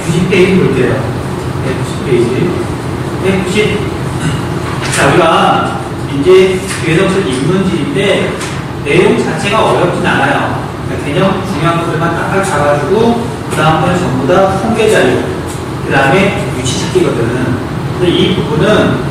190페이지 볼게요. 190페이지. 190. 자, 우리가 이제 뒤에서부터 인문지인데 내용 자체가 어렵진 않아요. 그러니까 개념 중요한 것들만 딱 잡아주고 그 다음번에 전부 다 통계 자료, 그 다음에 위치 찾기거든. 근데 이 부분은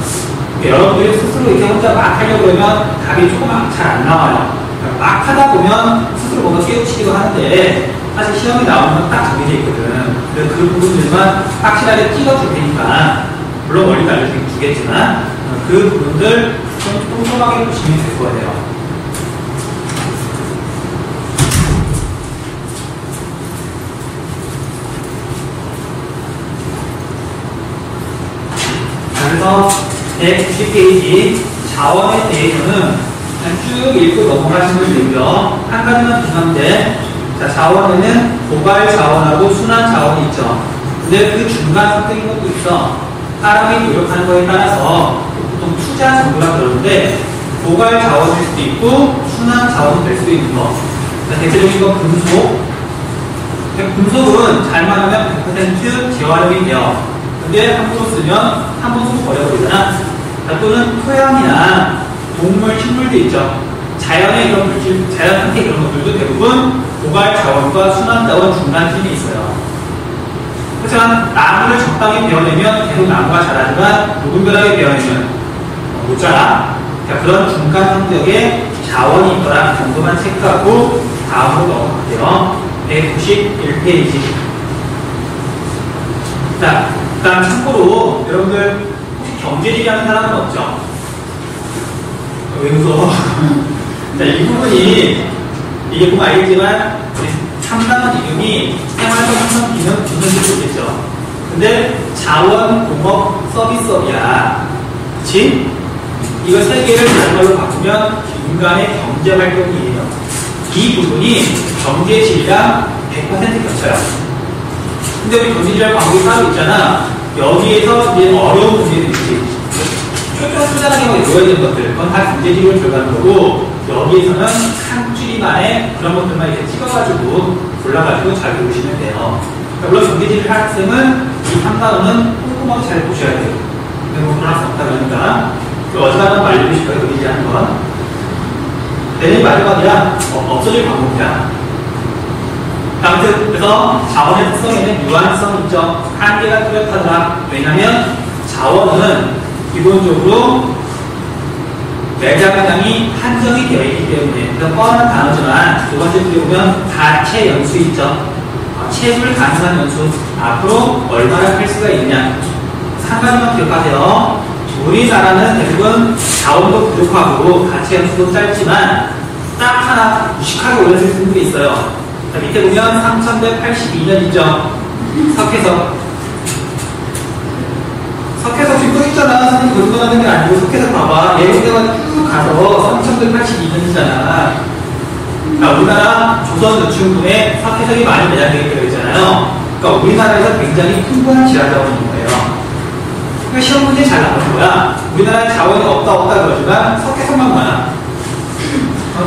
여러분들이 스스로 이렇게 혼자 막 하려고 그러면 답이 조금 잘 안 나와요. 그러니까 막 하다 보면 스스로 뭔가 깨우치기도 하는데 사실 시험이 나오면 딱 정해져 있거든. 그래서 그 부분들만 확실하게 찍어줄 테니까 물론 원리도 알려주겠지만 그 부분들 좀 꼼꼼하게 보시면 될 거예요. 그래서 190페이지 자원에 대해서는 쭉 읽고 넘어가시면 되고요. 한 가지만 주셨는데, 자, 자원에는 고갈 자원하고 순환 자원이 있죠. 근데 그 중간 선택인 것도 있어. 사람이 노력하는 거에 따라서 보통 투자 정도라 그러는데, 고갈 자원일 수도 있고, 순환 자원이 될 수도 있는 거. 자, 대표적인 건 금속. 금속은 잘만 하면 100% 재활용이 돼요. 근데 한 번 쓰면 한 번 쓰고 버려버리잖아. 또는 토양이나 동물, 식물도 있죠. 자연의 이런 물질, 자연 상태 이런 것들도 대부분 고갈 자원과 순환 자원 중간쯤에 있어요. 그렇지만 나무를 적당히 베어내면 계속 나무가 자라지만 무분별하게 베어내면 못 자라. 그러니까 그런 중간 성격의 자원이 있더라 정도만 체크하고 다음으로 넘어갈게요. 191페이지. 자, 그 다음 참고로 여러분들 혹시 경제지리 하는 사람은 없죠? 왜 웃어? 자, 이 부분이 이게 보면 알겠지만 참담한 이름이 생활성 형성 기능 분석이 있겠죠. 근데 자원공업 서비스업이야. 그치? 이거 세 개를 다른 걸로 바꾸면 인간의 경제활동이에요. 이 부분이 경제지리랑 100% 겹쳐요. 근데 우리 경제지리학 과목이 따로 있잖아. 여기에서 이제 어려운 문제들이 있지. 초점 투자하는 게 놓여야 되는 것들. 그건 다 경제지리로 들어가는 거고, 여기에서는 한 줄이만에 그런 것들만 이렇게 찍어가지고, 골라가지고 잘 보시면 돼요. 그러니까 물론 경제지리 학생은 이 3단원은 꼼꼼하게 잘 보셔야 돼요. 근데 뭐 그럴 수 없다 그러니까. 어지간한 거 알려주고 싶어요, 경제지리 하는 건. 내년이 마지막이야. 없어질 과목이야. 아무튼 그래서 자원의 특성에는 유한성이 있죠. 한계가 뚜렷하더라. 왜냐하면 자원은 기본적으로 매장량이 한정이 되어 있기 때문에 그래서 뻔한 단어지만 두 번째 줄에 보면 가체 연수 있죠. 채굴 가능한 연수 앞으로 얼마나 클 수가 있냐. 한 가지만 기억하세요. 우리나라는 대부분 자원도 부족하고 가체 연수도 짧지만 딱 하나 무식하게 올려줄 분들이 있어요. 자, 밑에 보면 3182년 있죠. 석회석 지금 또 있잖아. 선생님 거짓말하는 게 아니고 석회석 봐봐. 예고대만 쭉 가서 3182년이잖아. 자, 우리나라 조선노충군에 석회석이 많이 매장되어 있잖아요. 그러니까 우리나라에서 굉장히 풍부한 지하자원이 있는 거예요. 그러니까 시험 문제 잘 나오는 거야. 우리나라에 자원이 없다 그러지만 석회석만 많아.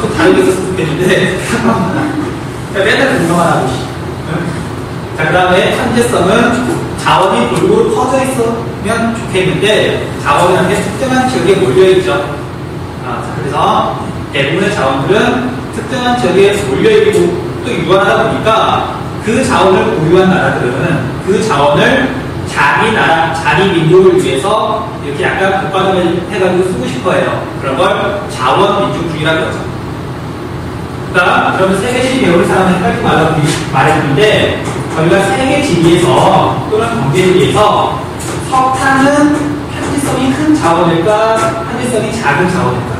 좀 다르게 썼으면 좋겠는데 맨날 공감하라고. 자, 그 다음에 현재성은 자원이 골고루 퍼져 있으면 좋겠는데 자원이라는 게 특정한 지역에 몰려있죠. 그래서 대부분의 자원들은 특정한 지역에 몰려있고 또 유한하다 보니까 그 자원을 보유한 나라들은 그 자원을 자기 나라, 자기 민족을 위해서 이렇게 약간 국가적으로 해가지고 쓰고 싶어 해요. 그런 걸 자원민족주의라고 하죠. 그러면 세계지리 배우는 사람은 헷갈리지 말라고 말했는데, 저희가 세계지리에서 또는 경제지리에서 석탄은 편지성이 큰 자원일까, 편지성이 작은 자원일까?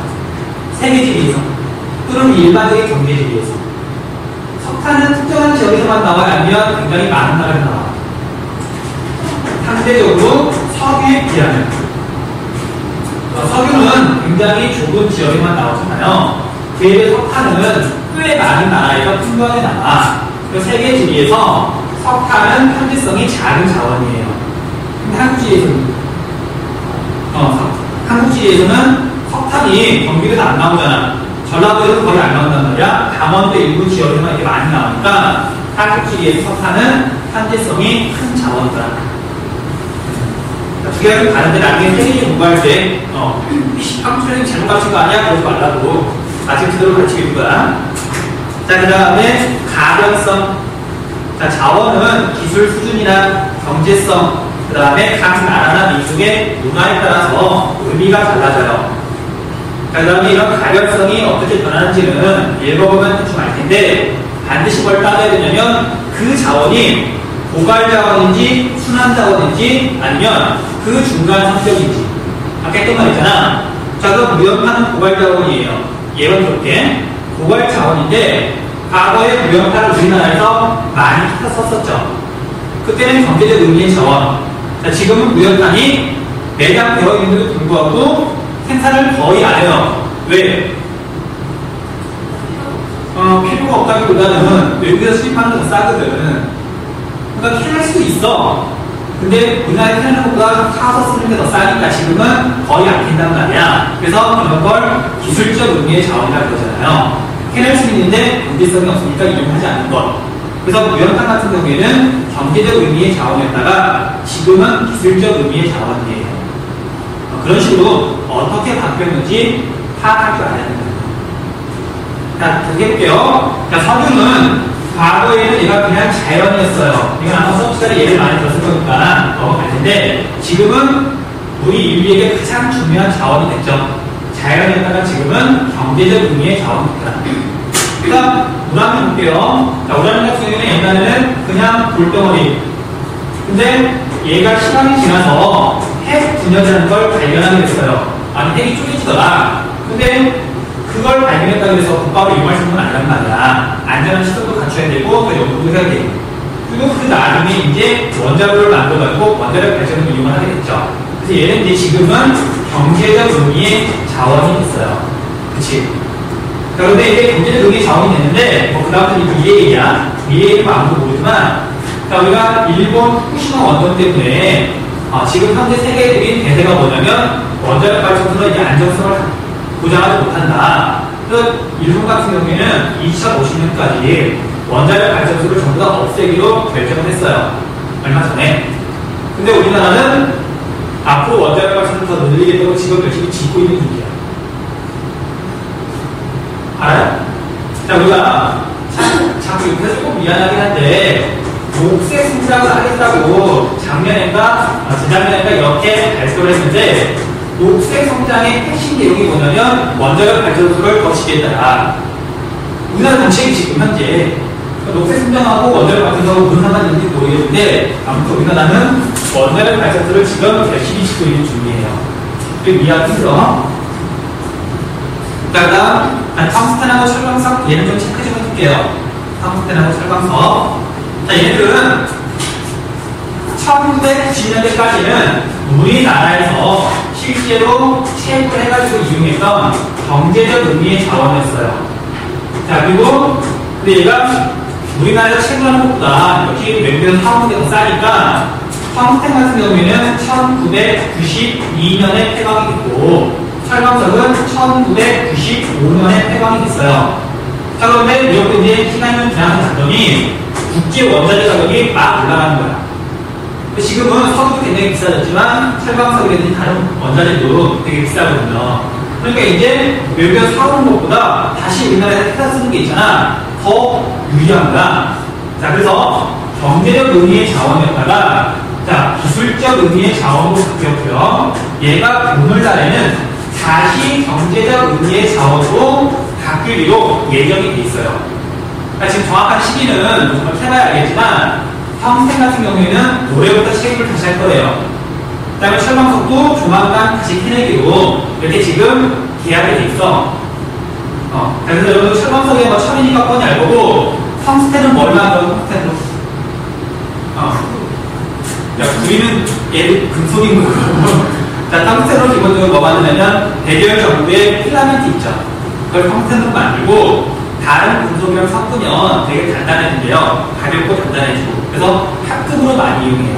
세계지리에서 또는 일반적인 경제지리에서 석탄은 특정한 지역에서만 나와야 아니면 굉장히 많은 나라에서 나와. 상대적으로 석유에 비하면 석유는 굉장히 좁은 지역에만 나오잖아요. 그에 비해 석탄은 꽤 많은 나라에서 풍부하게 나와. 그래서 세계지리에서 석탄은 편지성이 작은 자원이에요. 근데 한국지리에서는 석탄이 경기도에서 안 나오잖아. 전라도에서 거의 안 나온단 말이야. 강원도 일부 지역에만 이렇게 많이 나오니까 타격질의 석탄은 현재성이 큰 자원이다. 두 개가 좀 다른데 나중에 테레비 공부할 때 PC방 잘못 가르친 거 아니야? 그러지 말라고. 아직 그대로 가르치게 줄 거야. 자, 그 다음에 가변성. 자, 자원은 기술 수준이나 경제성, 그 다음에 각 나라나 민족의 문화에 따라서 의미가 달라져요. 자, 그 다음에 이런 가변성이 어떻게 변하는지는 읽어보면 좀 알 텐데, 반드시 뭘 따져야 되냐면, 그 자원이 고갈 자원인지, 순환 자원인지, 아니면 그 중간 성격인지. 아까 했던 말 있잖아. 자, 그럼 무역파는 고갈 자원이에요. 예언스럽게. 고갈 자원인데, 과거에 무역파를 우리나라에서 많이 썼었죠. 그때는 경제적 의미의 자원. 자, 지금은 무역판이 매장되어 있는데도 불구하고 생산을 거의 안 해요. 왜? 필요가 없다기보다는 외국에서 수입하는 게 더 싸거든. 그러니까 캐낼 수 있어. 근데 우리나라에 캐내는 것보다 사서 쓰는 게 더 싸니까 지금은 거의 안 캔단 말이야. 그래서 그런 걸 기술적 의미의 자원이라고 그러잖아요. 캐낼 수 있는데 경제성이 없으니까 이용하지 않는 것. 그래서 무역판 같은 경우에는 경제적 의미의 자원이었다가 지금은 기술적 의미의 자원이에요. 그런 식으로 어떻게 바뀌었는지 파악할 줄 알아야 됩니다. 자, 계속 해볼게요. 자, 석유는 과거에는 얘가 그냥 자연이었어요. 이건 아마 수업 시간에 예를 많이 들었을 거니까 넘어갈 텐데, 지금은 우리 인류에게 가장 중요한 자원이 됐죠. 자연이었다가 지금은 경제적 의미의 자원입니다. 그러니까 우라늄 볼게요. 자, 우라늄 같은 경우에는 옛날에는 그냥 돌덩어리. 근데 얘가 시간이 지나서 핵 분열이라는 걸 발견하게 됐어요. 아니, 핵이 쪼개지더라. 근데 그걸 발견했다고 해서 국가로 이용할 수 있는 건 아니란 말이야. 안전한 시설도 갖춰야 되고, 또 연구도 해야 되고. 그리고 그 나중에 이제 원자로를 만들어가지고 원자력 발전을 이용을 하게 됐죠. 그래서 얘는 이제 지금은 경제적 의미의 자원이 됐어요. 그치? 자, 그런데 이제 경제적 의미의 자원이 됐는데, 그 다음부터 미래 얘기야. 미래 얘기는 아무도 모르지만, 자, 우리가 일본 후쿠시마 원전 때문에, 지금 현재 세계적인 대세가 뭐냐면, 원자력 발전소는 이제 안정성을 보장하지 못한다. 그래서 일본 같은 경우에는 2050년까지 원자력 발전소를 전부 다 없애기로 결정을 했어요. 얼마 전에. 근데 우리나라는 앞으로 원자력 발전소를 더 늘리겠다고 지금 열심히 짓고 있는 중이에요. 알아요? 자, 우리가 자꾸 옆에서 조금 미안하긴 한데, 녹색 성장을 하겠다고 작년인가, 재작년인가 이렇게 발표를 했는데, 녹색 성장의 핵심 내용이 뭐냐면 원자력 발전소를 더 짓겠다. 우리나라 정책이 지금 현재 녹색 성장하고 원자력 발전소하고 무슨 상관이 있는지 모르겠는데, 아무튼 우리나라는 원자력 발전소를 지금 열심히 짓고 있는 중이에요. 그리고 이해하기 힘들어. 그러니까 텅스텐하고 철광석 얘는 좀 체크 좀 해줄게요. 텅스텐하고 철광석. 자, 얘들은 1990년대까지는 우리나라에서 실제로 채굴 해가지고 이용했던 경제적 의미의 자원이었어요. 자, 그리고 근데 얘가 우리나라에서 채굴하는 것보다 여기 외국에서 사오는 게 더 싸니까 텅스텐 같은 경우에는 1992년에 폐광이 됐고, 철광석은 1995년에 폐광이 됐어요. 자, 그런데 이렇게 이제 시간이 지나갔더니 국제 원자재 가격이 막 올라가는 거야. 지금은 석유도 굉장히 비싸졌지만 철광석이라든지 다른 원자재도 되게 비싸거든요. 그러니까 이제 외국에서 사오는 것보다 다시 우리나라에서 해다 쓰는 게 있잖아. 더 유리한 거야. 자, 그래서 경제적 의미의 자원이었다가, 자, 기술적 의미의 자원으로 바뀌었고요. 얘가 오늘날에는 다시 경제적 의미의 자원으로 바뀌기로 예정이 돼 있어요. 그러니까 지금 정확한 시기는 정말 해봐야 알겠지만, 텅스텐 같은 경우에는 올해부터 채굴을 다시 할 거예요. 그 다음에 철광석도 조만간 다시 캐내기로 이렇게 지금 계약이 돼 있어. 그래서 여러분 철광석이 뭐 철이니까 뻔히 알 거고, 텅스텐은 뭘 만들어? 텅스텐으로. 야, 우리는 얘는 금속인 거고. 자, 텅스텐으로 기본적으로 뭐 만드냐면 대결 전구에 필라멘트 있죠. 그걸 텅스텐으로 만들고, 다른 금속이랑 섞으면 되게 단단해진대요. 가볍고 단단해지고. 그래서 합금으로 많이 이용해요.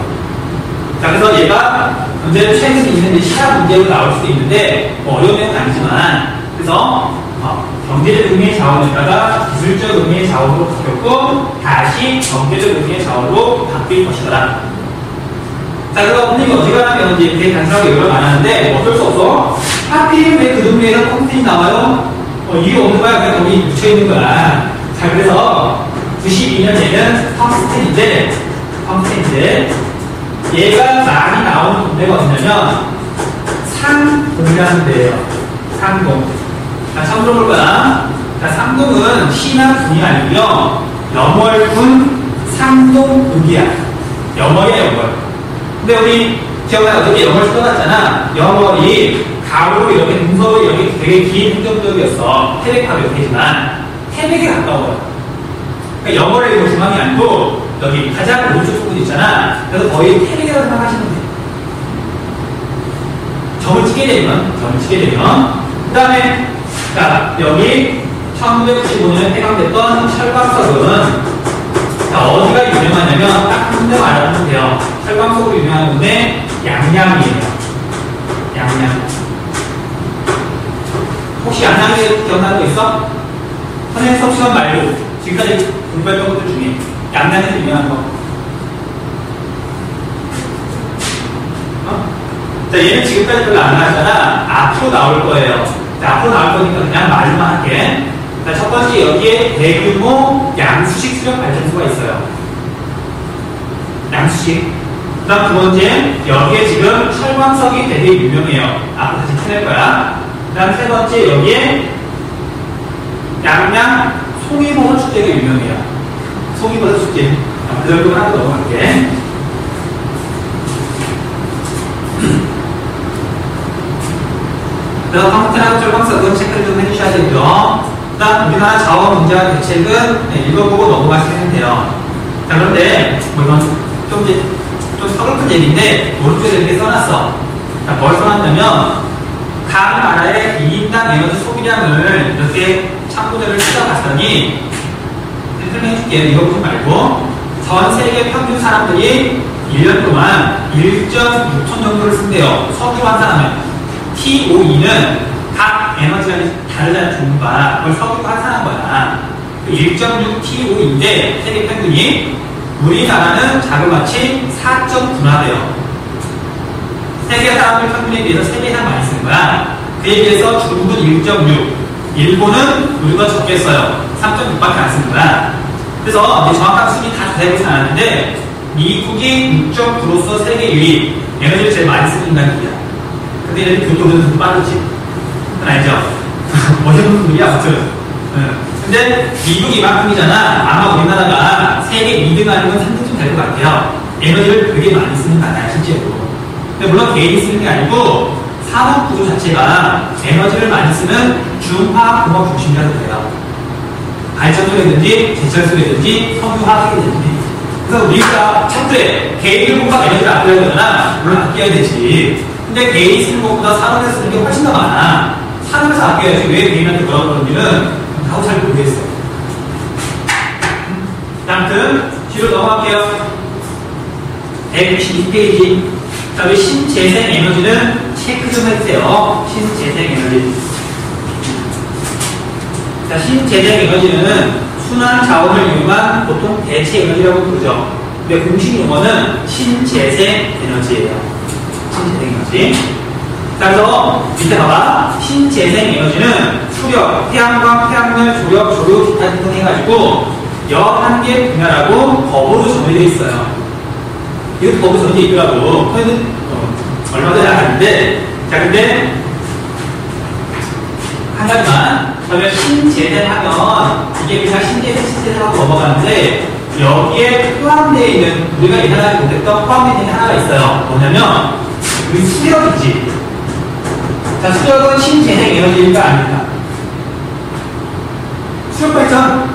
자, 그래서 얘가 문제는 최근에 있는데 시합 문제로 나올 수도 있는데, 뭐 어려운 내용은 아니지만, 그래서 경제적 의미의 자원이었다가 기술적 의미의 자원으로 바뀌었고 다시 경제적 의미의 자원으로 바뀔 것이더라. 자, 그래서 선생님이 어디 가면 이제 되게 단순하게 요구를 안 하는데 어쩔 수 없어. 하필이면 왜 그 동네에서 컴퓨터이 나와요? 이게 없는 거야. 그냥 거기 묻혀있는 거야. 자, 그래서 92년에는 텅스텐인데 얘가 많이 나오는 동네가 어디냐면 상동이라는 데예요. 상동. 자, 처음 들어볼 거야. 자, 상동은 시나 군이 아니고요. 영월군 상동읍이야. 영월이야, 영월. 근데 우리 기억나 어떻게 영월 써놨잖아. 영월이 가로 이렇게 동서로 이렇게 되게 긴 행정구역이었어. 태백하고 이렇게지만 태백에 가까워요. 그러니까 영월의 이거 중앙이 아니고 여기 가장 오른쪽 부분 있잖아. 그래서 거의 태백이라고 생각하시면 돼요. 점을 치게 되면 그 다음에 자, 여기 1995년에 폐광됐던 철광석은 자, 어디가 유명하냐면 딱 한 군데만 알아보면 돼요. 철광석으로 유명한 건데 양양이에요. 양양. 혹시 양양에 기억나는 거 있어? 선생님 수업 시간 말고 지금까지 공부했던 것들 중에 양양에서 유명한 거. 자, 얘는 지금까지 별로 안 나왔잖아. 앞으로 나올 거예요. 자, 앞으로 나올 거니까 그냥 말만 할게. 자, 첫 번째 여기에 대규모 양수식 수력 발전소가 있어요. 양수식. 그 다음 두 번째, 여기에 지금 철광석이 되게 유명해요. 앞으로 다시 펴낼 거야. 그 다음 세 번째, 여기에 양양 송이버섯 축제가 유명해요. 송이버섯 축제. 그 정도만 하고 넘어갈게. 그래서 컴퓨터하고 철광석은 체크를 좀 해주셔야 되고요. 일단 우리나라 자원 문제와 대책은 읽어보고 넘어가시면 돼요. 자, 그런데 뭐 이건 좀 서글픈 얘기인데 오른쪽에 이렇게 써놨어. 자, 뭘 써놨냐면 각 나라의 2인당 에너지 소비량을 이렇게 참고자를 찾아봤더니 설명해줄게요. 읽어보지 말고 전 세계 평균 사람들이 1년 동안 1.6톤 정도를 쓴대요. 석유 환산하면. TOE는 각 에너지가 다르다는 종류가 그걸 석유로 환산한 거야. 1.6 TOE인데 세계 평균이 우리나라는 자그마치 4.9나 돼요. 세계 사람들 평균에 비해서 3배 이상 많이 쓰는 거야. 그에 비해서 중국은 1.6, 일본은 우리가 적게 써요. 3.6밖에 안 쓰는 거야. 그래서 이제 정확한 수준이 다 자세히 않았는데 미국이 6.9로서 세계 1위, 에너지를 제일 많이 쓰는 인간이야. 근데 이렇게 교통은 좀 빠르지. 그건 알죠? 어려운 분이야, 아무튼. 근데 미국이 이만큼이잖아. 아마 우리나라가 세계 2등 아니면 3등쯤 될 것 같아요. 에너지를 되게 많이 쓰는 거 아니야, 실제로. 근데 물론 개인이 쓰는 게 아니고 산업 구조 자체가 에너지를 많이 쓰는 중화공업 중심이라도 돼요. 발전소라든지 제철소라든지 석유화학이라든지. 그래서 우리가 차트에 개인들보다 에너지를 아껴야 되잖아. 물론 아껴야 되지. 근데 개인이 쓰는 것보다 산업에서 쓰는 게 훨씬 더 많아. 산업에서 아껴야지 왜 개인한테 뭐라고 그러는지는 나도 잘 모르겠어. 아무튼 뒤로 넘어갈게요. 162페이지. 자, 우리 신재생 에너지는 체크 좀 해주세요. 신재생 에너지. 자, 신재생 에너지는 순환 자원을 이용한 보통 대체 에너지라고 부르죠. 근데 공식 용어는 신재생 에너지예요. 신재생 에너지. 자, 그래서 밑에 봐봐. 신재생 에너지는 수력, 태양광, 태양열, 조력, 조류, 기타 등등 해가지고 11개 분야라고 법으로 정해져 있어요. 이것도 법으로 정해져 있더라고. 얼마 전에 알았는데, 자, 근데 한 가지만. 그러면 신재생하면 이게 그냥 신재생하고 넘어가는데 여기에 포함되어 있는 우리가 예상하지 못했던 포함되어 있는 하나가 있어요. 뭐냐면 우리 수력이지. 자, 수력은 신재생 에너지일까 아닐까? 수력 발전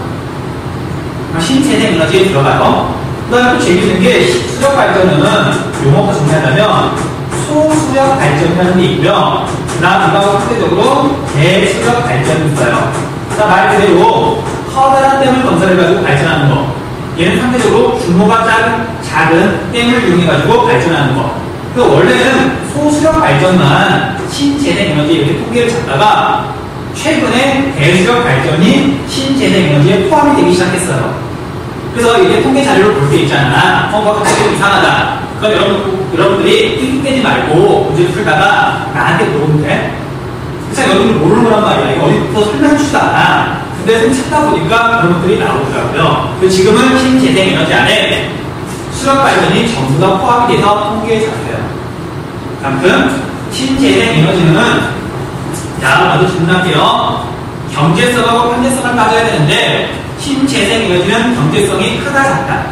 신재생 에너지에 들어가요. 그 다음에 또 재밌는 게 수력 발전은 용어부터 정리하자면 소수력 발전이라는 게 있고요. 그 다음 이거하고 상대적으로 대수력 발전이 있어요. 자, 말 그대로 커다란 댐을 건설해가지고 발전하는 거. 얘는 상대적으로 규모가 작은 댐을 이용해가지고 발전하는 거. 원래는 소수력 발전만 신재생 에너지 이렇게 통계를 잡다가 최근에 대수력 발전이 신재생 에너지에 포함이 되기 시작했어요. 그래서 이게 통계 자료를 볼 때 있잖아. 뭔가 갑자기 이상하다. 그럼 여러분들이 띵띵대지 말고 문제를 풀다가 나한테 물어보면 돼. 그래서 여러분들 모르는 거란 말이야. 이거 어디부터 설명해 주지도 않아. 근데 좀 찾다 보니까 그런 것들이 나오더라고요. 그래서 지금은 신재생 에너지 안에 수력 발전이 전부 다 포함이 돼서 통계에 잡혀요. 아무튼 신재생 에너지는 자, 먼저 질문할게요. 경제성하고 편제성을 따져야 되는데 신재생 에너지는 경제성이 크다 작다?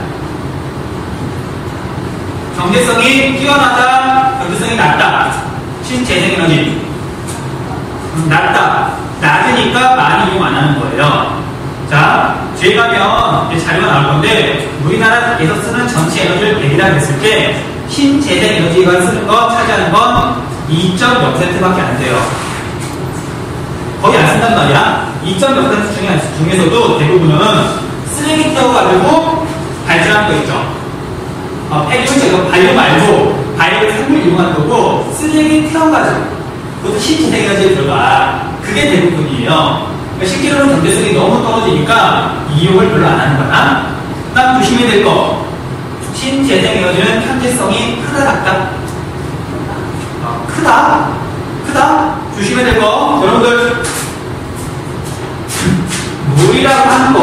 경제성이 뛰어나다, 경제성이 낮다. 신재생 에너지 낮다. 낮으니까 많이 이용 안 하는 거예요. 자, 뒤에 가면 이제 자료가 나올 건데 우리나라에서 쓰는 전체 에너지를 100이라 했을 때 신재생 에너지가 쓰는 거 차지하는 건 2.0%밖에 안 돼요. 거의 안 쓴단 말이야. 2.0% 중에서도 대부분은 쓰레기 태워가지고 발전하는 거 있죠. 폐기물 바이오 말고 바이오 생물 이용하는 거고 쓰레기 태워가지고 그것도 신재생 에너지에 들어가. 그게 대부분이에요. 그러니까 실제로는 경제성이 너무 떨어지니까 이용을 별로 안 하는 거야. 딱 조심해야 될 거. 신재생 에너지는 현재성이 크다 작다? 크다? 크다? 조심해야 될 거. 여러분들 물이라고 하는 건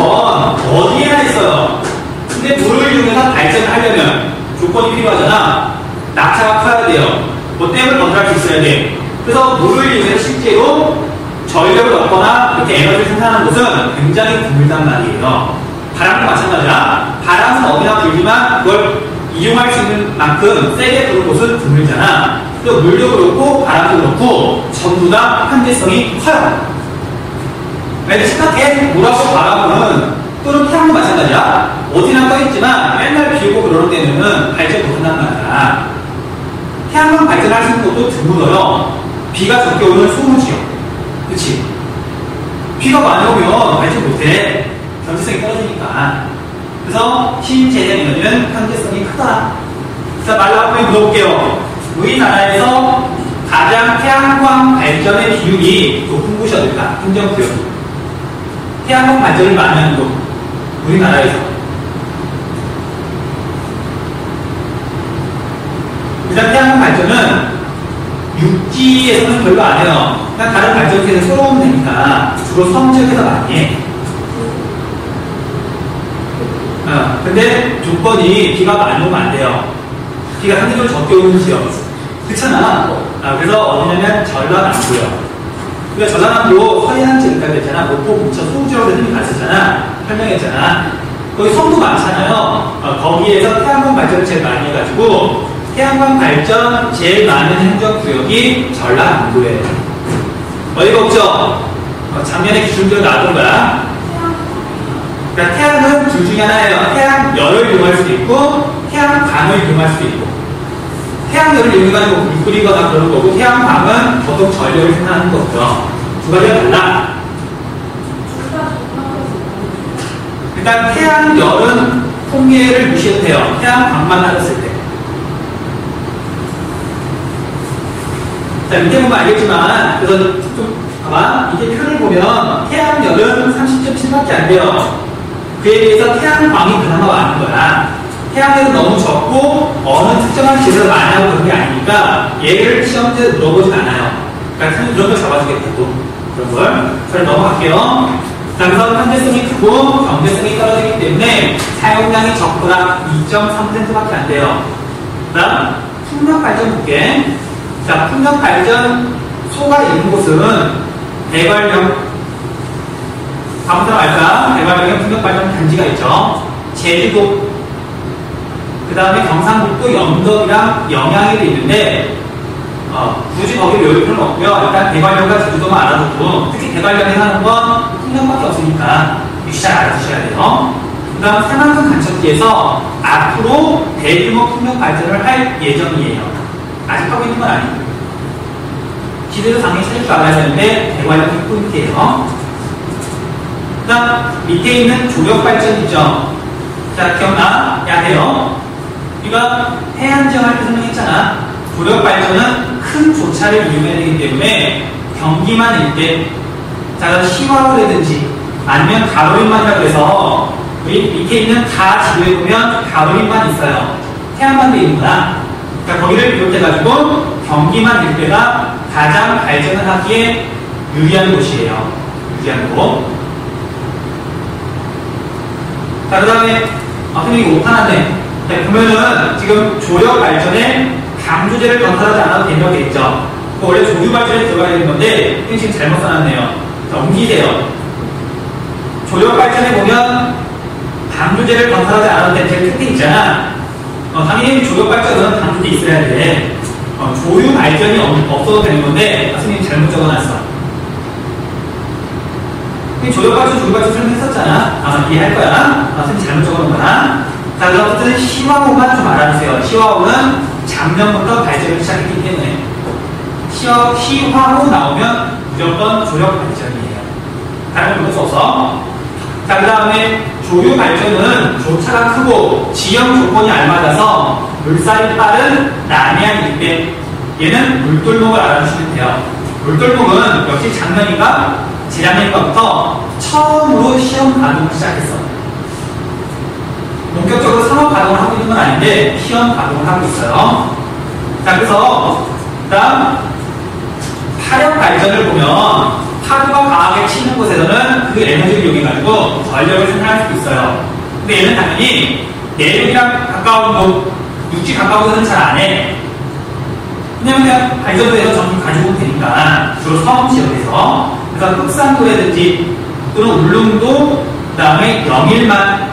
어디에나 있어요. 근데 물을 이용해서 발전하려면 조건이 필요하잖아. 낙차가 커야 돼요. 뭐 댐을 건설할 수 있어야 돼. 그래서 물을 이용해서 실제로 전력을 얻거나 이렇게 에너지를 생산하는 곳은 굉장히 드물단 말이에요. 바람도 마찬가지야. 바람은 어디나 불지만 그걸 이용할 수 있는 만큼 세게 부는 곳은 드물잖아. 또 물도 그렇고 바람도 그렇고 전부 다 현재성이 커요. 왜냐면 생각해 물하고 바람은 또는 태양도 마찬가지야. 어디나 떠있지만 맨날 비 오고 그러는 데는 발전 못한단 말이야. 태양광 발전할 수 있는 것도 드물어요. 비가 적게 오는 소무지역. 그치? 비가 많이 오면 발전 못해. 경제성이 떨어지니까. 그래서 신재생 에너지는 현재성이 크다. 자, 말로 한번 물어볼게요. 우리나라에서 가장 태양광 발전의 비율이 높은 곳이 어딜까? 행정구역. 태양광 발전을 많이 하는 곳. 우리나라에서. 일단 태양광 발전은 육지에서는 별로 안 해요. 그냥 다른 발전소에서 쏘러오면 되니까 주로 섬 지역에서 많이 해. 근데 조건이 비가 많이 오면 안 돼요. 비가 상대적으로 적게 오는 지역. 그렇잖아. 그래서 어디냐면 전라남도요. 그러니까 전라남도 서해안 지역까지 있잖아. 목포, 부천, 소우지역에서 이미 갔었잖아. 설명했잖아. 거기 섬도 많잖아요. 거기에서 태양광 발전을 제일 많이 해가지고 태양광 발전 제일 많은 행정구역이 전라남도예요. 어이가 없죠? 작년에 기준적으로 나왔던 거야. 그러니까 태양은 둘 중에 하나예요. 태양열을 이용할 수도 있고 태양광을 이용할 수도 있고 태양열을 이용해가지고 물 끓이거나 그런 거고 태양광은 보통 전력을 생산하는 거고요. 두 가지가 달라. 일단 태양열은 통계를 무시해도 돼요. 태양광만 따졌을 때. 자, 밑에 보면 알겠지만, 그래서 좀, 봐봐. 이게 표를 보면, 태양열은 30.7밖에 안 돼요. 그에 비해서 태양광이 그나마 많은 거야. 태양열은 너무 적고, 어느 특정한 지역에서 많이 하고 그런 게 아니니까, 얘를 시험 문제에서 물어보진 않아요. 그러니까 그런 걸 잡아주겠다고. 그런 걸. 그걸 넘어갈게요. 자, 그래서 현재성이 크고, 경제성이 떨어지기 때문에, 사용량이 적거나 2.3%밖에 안 돼요. 그 다음, 풍력 발전 볼게. 자, 풍력 발전 소가 있는 곳은 대관령, 다음부터 알까? 대관령에 풍력 발전 단지가 있죠. 제주도, 그 다음에 경상북도 영덕이랑 영양에도 있는데, 굳이 거기를 외울 필요는 없고요. 일단 대관령과 제주도만 알아두고, 특히 대관령에 사는 건 풍력밖에 없으니까 위치 잘 알아두셔야 돼요. 그 다음 새만금 간척지에서 앞으로 대규모 풍력 발전을 할 예정이에요. 아직 하고 있는 건 아니고. 지도에서 당연히 찾을 줄 알아야 되는데, 대관령이 포인트예요. 그 다음, 밑에 있는 조력발전 있죠? 자, 기억나? 야해요. 우리가 해안지역 할 때 설명했잖아. 조력발전은 큰 조차를 이용해야 되기 때문에, 경기만 일대, 자, 시화호라든지 아니면 가로림만이라고 해서 우리 밑에 있는 가 지도에 보면 가로림만 있어요. 태안만 되어 있는 거야. 그러니까 거기를 비롯해가지고 경기만 일대가 가장 발전을 하기에 유리한 곳이에요. 유리한 곳. 자, 그 다음에 선생님이 이거 못하는데 보면은 지금 조력 발전에 강조제를 건설하지 않아도 된다고 되어 있죠. 원래 조류 발전에 들어가야 되는 건데 지금 잘못 써놨네요. 자, 옮기세요. 조력 발전에 보면 강조제를 건설하지 않아도 되는 특징 있잖아. 당연히 조력 발전은 강조제 있어야 돼. 조류 발전이 없어도 되는 건데 선생님이 잘못 적어놨어. 조력 발전, 조류 발전 설명했었잖아. 아마 이해할 거야. 선생님 잘못 적어놓은 거야. 자, 그래서 어쨌든 시화호만 좀 알아주세요. 시화호는 작년부터 발전을 시작했기 때문에 시화호 나오면 무조건 조력 발전이에요. 다른 건 없어. 자, 그 다음에 조류 발전은 조차가 크고 지형 조건이 알맞아서 물살이 빠른 남해안 일대. 얘는 물돌목을 알아주시면 돼요. 물돌목은 역시 작년인가 재작년부터 처음으로 시험 가동을 시작했어. 본격적으로 상업 가동을 하고 있는 건 아닌데 시험 가동을 하고 있어요. 자, 그래서 그다음 파력 발전을 보면 파도가 강하게 치는 곳에서는 그 에너지를 이용해가지고 전력을 생산할 수 있어요. 근데 얘는 당연히 내륙이랑 가까운 곳, 육지 가까운 곳은 잘 안 해. 왜냐면 그냥 발전도에서 전부 가지고 오면 되니까 주로 섬 지역에서. 그래서 흑산도라든지 또는 울릉도, 그 다음에 영일만,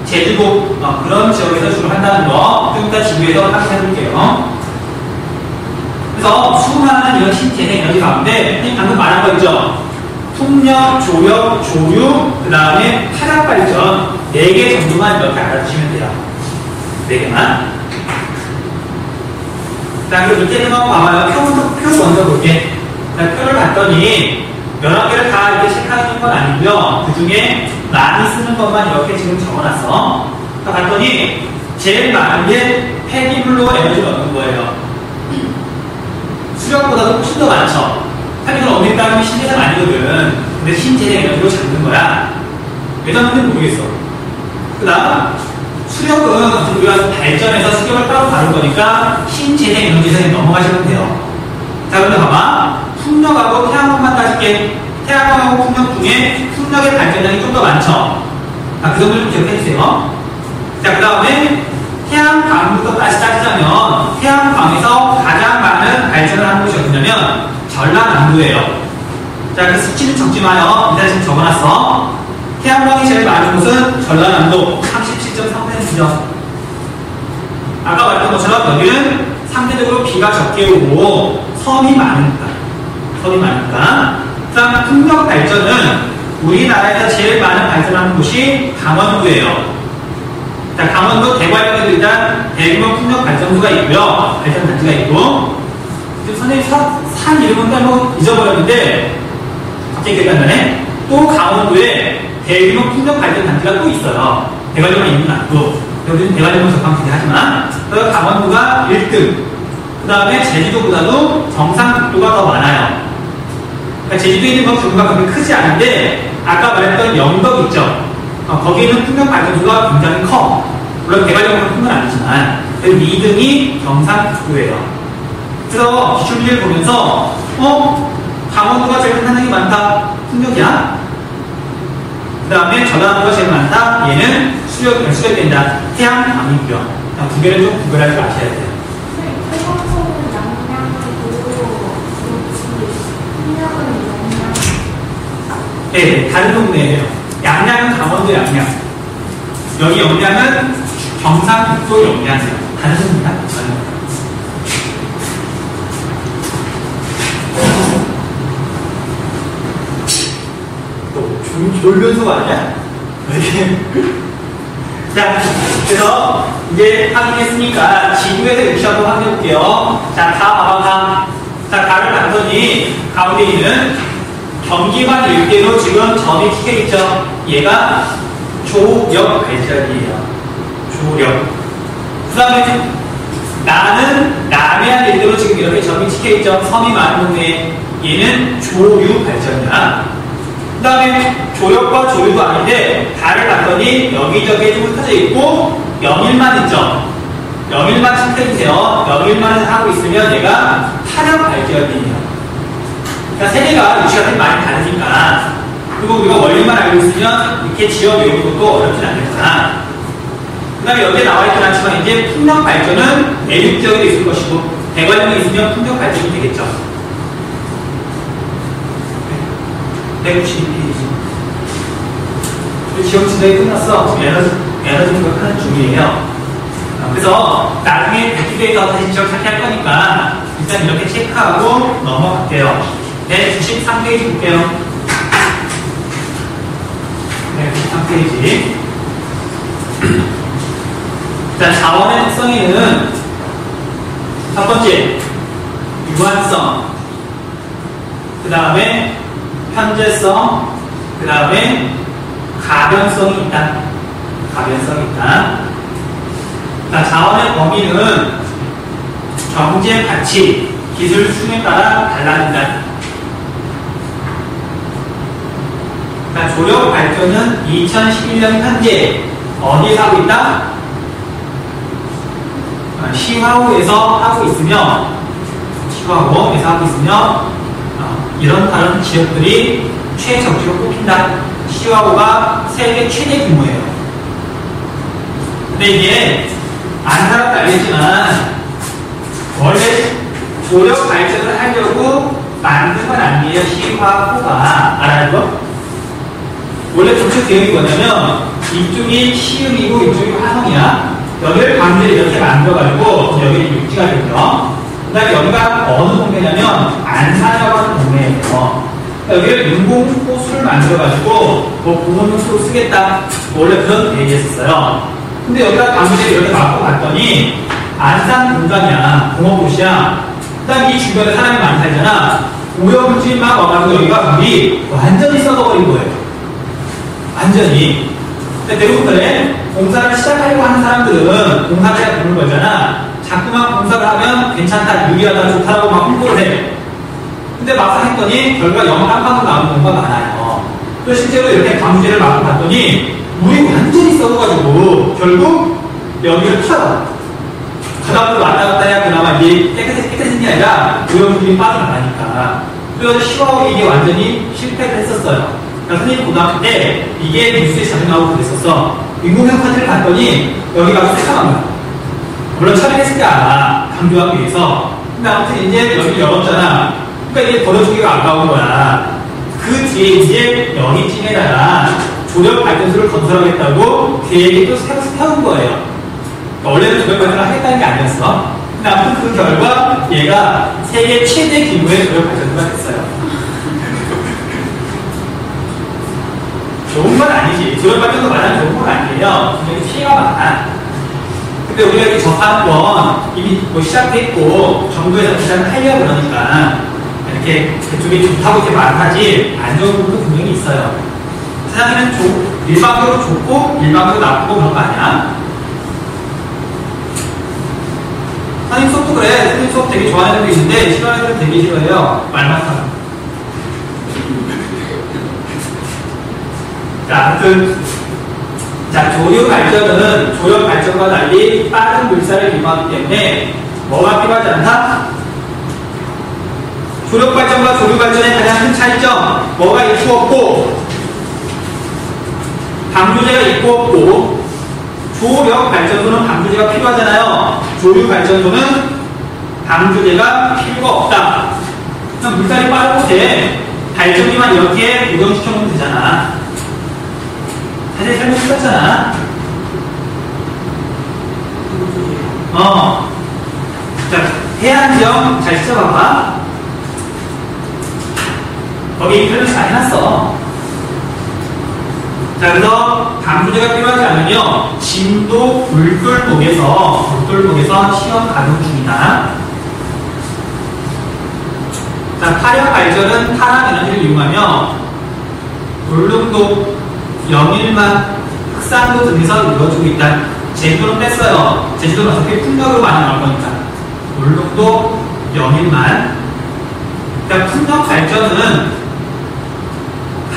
제주도 그런 지역에서 주로 한다는 거 좀 이따 지구에서 확인해 볼게요. 그래서 수많은 이런 신재생 에너지 가운데 방금 말한 거 있죠. 풍력, 조력, 조류, 그 다음에 파력 발전 4개 정도만 이렇게 알아주시면 돼요. 4개만. 자, 그리고 밑에 있는 거 봐봐요. 표 먼저 볼게. 자, 표를 봤더니 여러 개를 다 이렇게 체크하는 건 아니고요. 그 중에 많이 쓰는 것만 이렇게 지금 적어놨어. 봤더니 제일 많은 게 폐기물로 에너지를 얻는 거예요. 수력보다도 훨씬 더 많죠. 폐기물 얻는 다음에 신재생 아니거든. 근데 신재생 에너지로 잡는 거야. 왜 잡는지 모르겠어. 그 다음 수력은 우리가 발전해서 수력을 따로 다룰 거니까 신재생 에너지에 넘어가시면 돼요. 자, 그런데 봐봐. 풍력하고 태양광만 따질게. 태양광하고 풍력 중에 풍력의 발전량이 좀 더 많죠. 그 정도를 좀 기억해주세요. 자, 그 다음에 태양광부터 다시 따지자면 태양광에서 가장 많은 발전을 하는 곳이 어디냐면 전라남도예요. 자, 그 수치는 적지 마요. 일단 지금 적어놨어. 태양광이 제일 많은 곳은 전라남도 37.3%죠. 아까 말했던 것처럼 여기는 상대적으로 비가 적게 오고 섬이 많으니까. 그 다음 풍력 발전은 우리나라에서 제일 많은 발전하는 곳이 강원도예요. 자, 강원도 대관령에도 일단 대규모 풍력 발전소가 있고요. 발전 단지가 있고. 지금 선생님 산 이름은 따로 잊어버렸는데 갑자기 기억나네. 또 강원도에 대규모 풍력 발전 단지가 또 있어요. 대관령에 있는 건 아니고. 여기는 대관령은 적합하긴 하지만 그래서 강원도가 1등. 그 다음에 제주도보다도 경상북도가 더 많아요. 그러니까 제주도에 있는 건 규모가 그렇게 크지 않은데 아까 말했던 영덕 있죠. 거기에는 풍력 발전소가 굉장히 커. 물론 대관령은 큰 건 아니지만 2등이 경상북도예요. 그래서 기출문제를 보면서 강원도가 제일 산란이 많다. 풍력이야. 그 다음에 전라도가 제일 많다. 얘는 수력이 된다. 태양광이고요. 두 개를 좀 구별할 줄 아셔야 돼요. 네, 다른 동네예요. 양양은 강원도 양양. 여기 영양은 경상북도 영양이에요. 다른 동네야? 또 졸변소가 아니야? 자, 그래서 이제 확인했으니까 지구에서 역시 한번 확인해볼게요. 자, 다 봐봐. 자, 가를 봤더니 가운데 있는 경기만 일대로 지금 점이 찍혀있죠. 얘가 조력 발전이에요. 조력. 그 다음에 나는 남해안 일대로 지금 이렇게 점이 찍혀있죠. 섬이 많은 동네에. 얘는 조류 발전이야. 그 다음에 조력과 조류도 아닌데 달을 봤더니 여기저기에 좀 흩어져 있고 영일만 있죠. 영일만 체크해주세요. 영일만을 하고 있으면 얘가 타력 발기혈빈이에요. 그러니까 세 개가 위치가 좀 많이 다르니까. 그리고 우리가 원리만 알고 있으면 이렇게 지어 외우는 것도 어렵진 않겠구나. 그 다음에 여기에 나와있진 않지만 이제 풍력 발전은 내륙 지역에 있을 것이고 대관령에 있으면 풍력 발전이 되겠죠. 192페이지. 지역 지도에 끝났어. 에너지 분석하는 중이에요. 그래서 나중에 백기대에서 다시 지역 찾기 할 거니까 일단 이렇게 체크하고 넘어갈게요. 네, 93페이지 볼게요. 네, 93페이지. 자, 자원의 특성에는 첫 번째, 유한성. 그 다음에 편제성. 그 다음에 가변성이 있다. 가변성이 있다. 자, 자원의 범위는 경제 가치, 기술 수준에 따라 달라진다. 자, 조력 발전은 2011년 현재 어디에서 하고 있다? 시화호에서 하고 있으며, 시화호에서 하고 있으며, 이런 다른 지역들이 최적지로 꼽힌다. 시화호가 세계 최대 규모예요. 근데 이게 안 살았다 알겠지만 원래 조력 발전을 하려고 만든 건 아니에요. 시화호가. 알아요? 원래 조직 계획이 뭐냐면 이쪽이 시흥이고 이쪽이 화성이야. 여기를 강제로 이렇게 만들어가지고 여기 육지가 되죠. 그 다음에 여기가 어느 동네냐면 안산이라고 하는 동네예요. 여기를 인공호수를 만들어가지고 공원호수로 쓰겠다. 원래 그런 계획이었어요. 근데 여기가 강제로 이렇게 막고 갔더니 안산 공간이야. 공업도시야. 그 다음에 이 주변에 사람이 많이 살잖아. 오염물질이 막 와가지고 여기가 물이 완전히 썩어버린 거예요. 완전히. 근데 대부분에 공사를 시작하려고 하는 사람들은 공사를 돈을 벌잖아. 자꾸만 공사를 하면 괜찮다, 유리하다, 좋다라고 막 홍보를 해. 근데 막상 했더니 결과 영 깜빡으로 나오는 경우가 많아요. 또 실제로 이렇게 방부제를 막고 봤더니 물이 완전히 썩어가지고 결국 여기를 펴요. 바닥으로 왔다 갔다 해야 그나마 이게 깨끗해진 게 아니라 오염물질이 빠져나가니까. 그래서 시화호 이게 완전히 실패를 했었어요. 그러니까 선생님 고등학교 때 이게 뉴스에 자주 나오고 그랬었어. 인공형 파트를 봤더니 여기가 새까만 거야. 물론 처리했을 때 알아. 강조하기 위해서. 근데 아무튼 이제 여기 열었잖아. 그러니까 이게 버려주기가 아까운 거야. 그 뒤에 이제 여기쯤에다가 조력 발전소를 건설하겠다고 계획이 또 새로 세운 거예요. 그러니까 원래는 조력 발전을 하겠다는 게 아니었어. 근데 아무튼 그 결과 얘가 세계 최대 규모의 조력 발전소가 됐어요. 좋은 건 아니지. 조력 발전소 말하는 좋은 건 아니에요. 분명히 피해가 많아. 근데 우리가 이렇게 접하는 건 이미 뭐 시작했고 정부에서 시작을 하려고 그러니까 이렇게 그쪽이 좋다고 이렇게 말하지 안 좋은 부분도 분명히 있어요. 세상에는 일방적으로 좋고 일방적으로 나쁘고 그런 거 아니야? 선생님 수업도 그래. 선생님 수업 되게 좋아하는 애들 있는데 싫어하는 애들 되게 싫어해요. 말만 하면. 자, 아무튼 자, 조류 발전은 조력 발전과 달리 빠른 물살을 이용하기 때문에 뭐가 필요하지 않다? 조력 발전과 조류 발전의 가장 큰 차이점 뭐가 있고 없고 방부제가 있고 없고 조력 발전소는 방부제가 필요하잖아요. 조류 발전소는 방부제가 필요가 없다. 그럼 물살이 빠른 곳에 발전기만 이렇게 고정시켜놓으면 되잖아. 사실 설명했었잖아. 자, 해안지역 잘 찾아봐봐. 거기 설명 잘 해놨어. 자, 그래서 방부제가 필요하지 않으며 진도 울돌목에서 시험 가동 중이다. 자, 파력 발전은 파란 에너지를 이용하며 울릉도, 영일만, 흑산도 등에서 이루어지고 있다. 제주도는 뺐어요. 제주도는 어차피 풍력으로 많이 나올 거니까. 울릉도, 영일만. 그러니까 풍력 발전은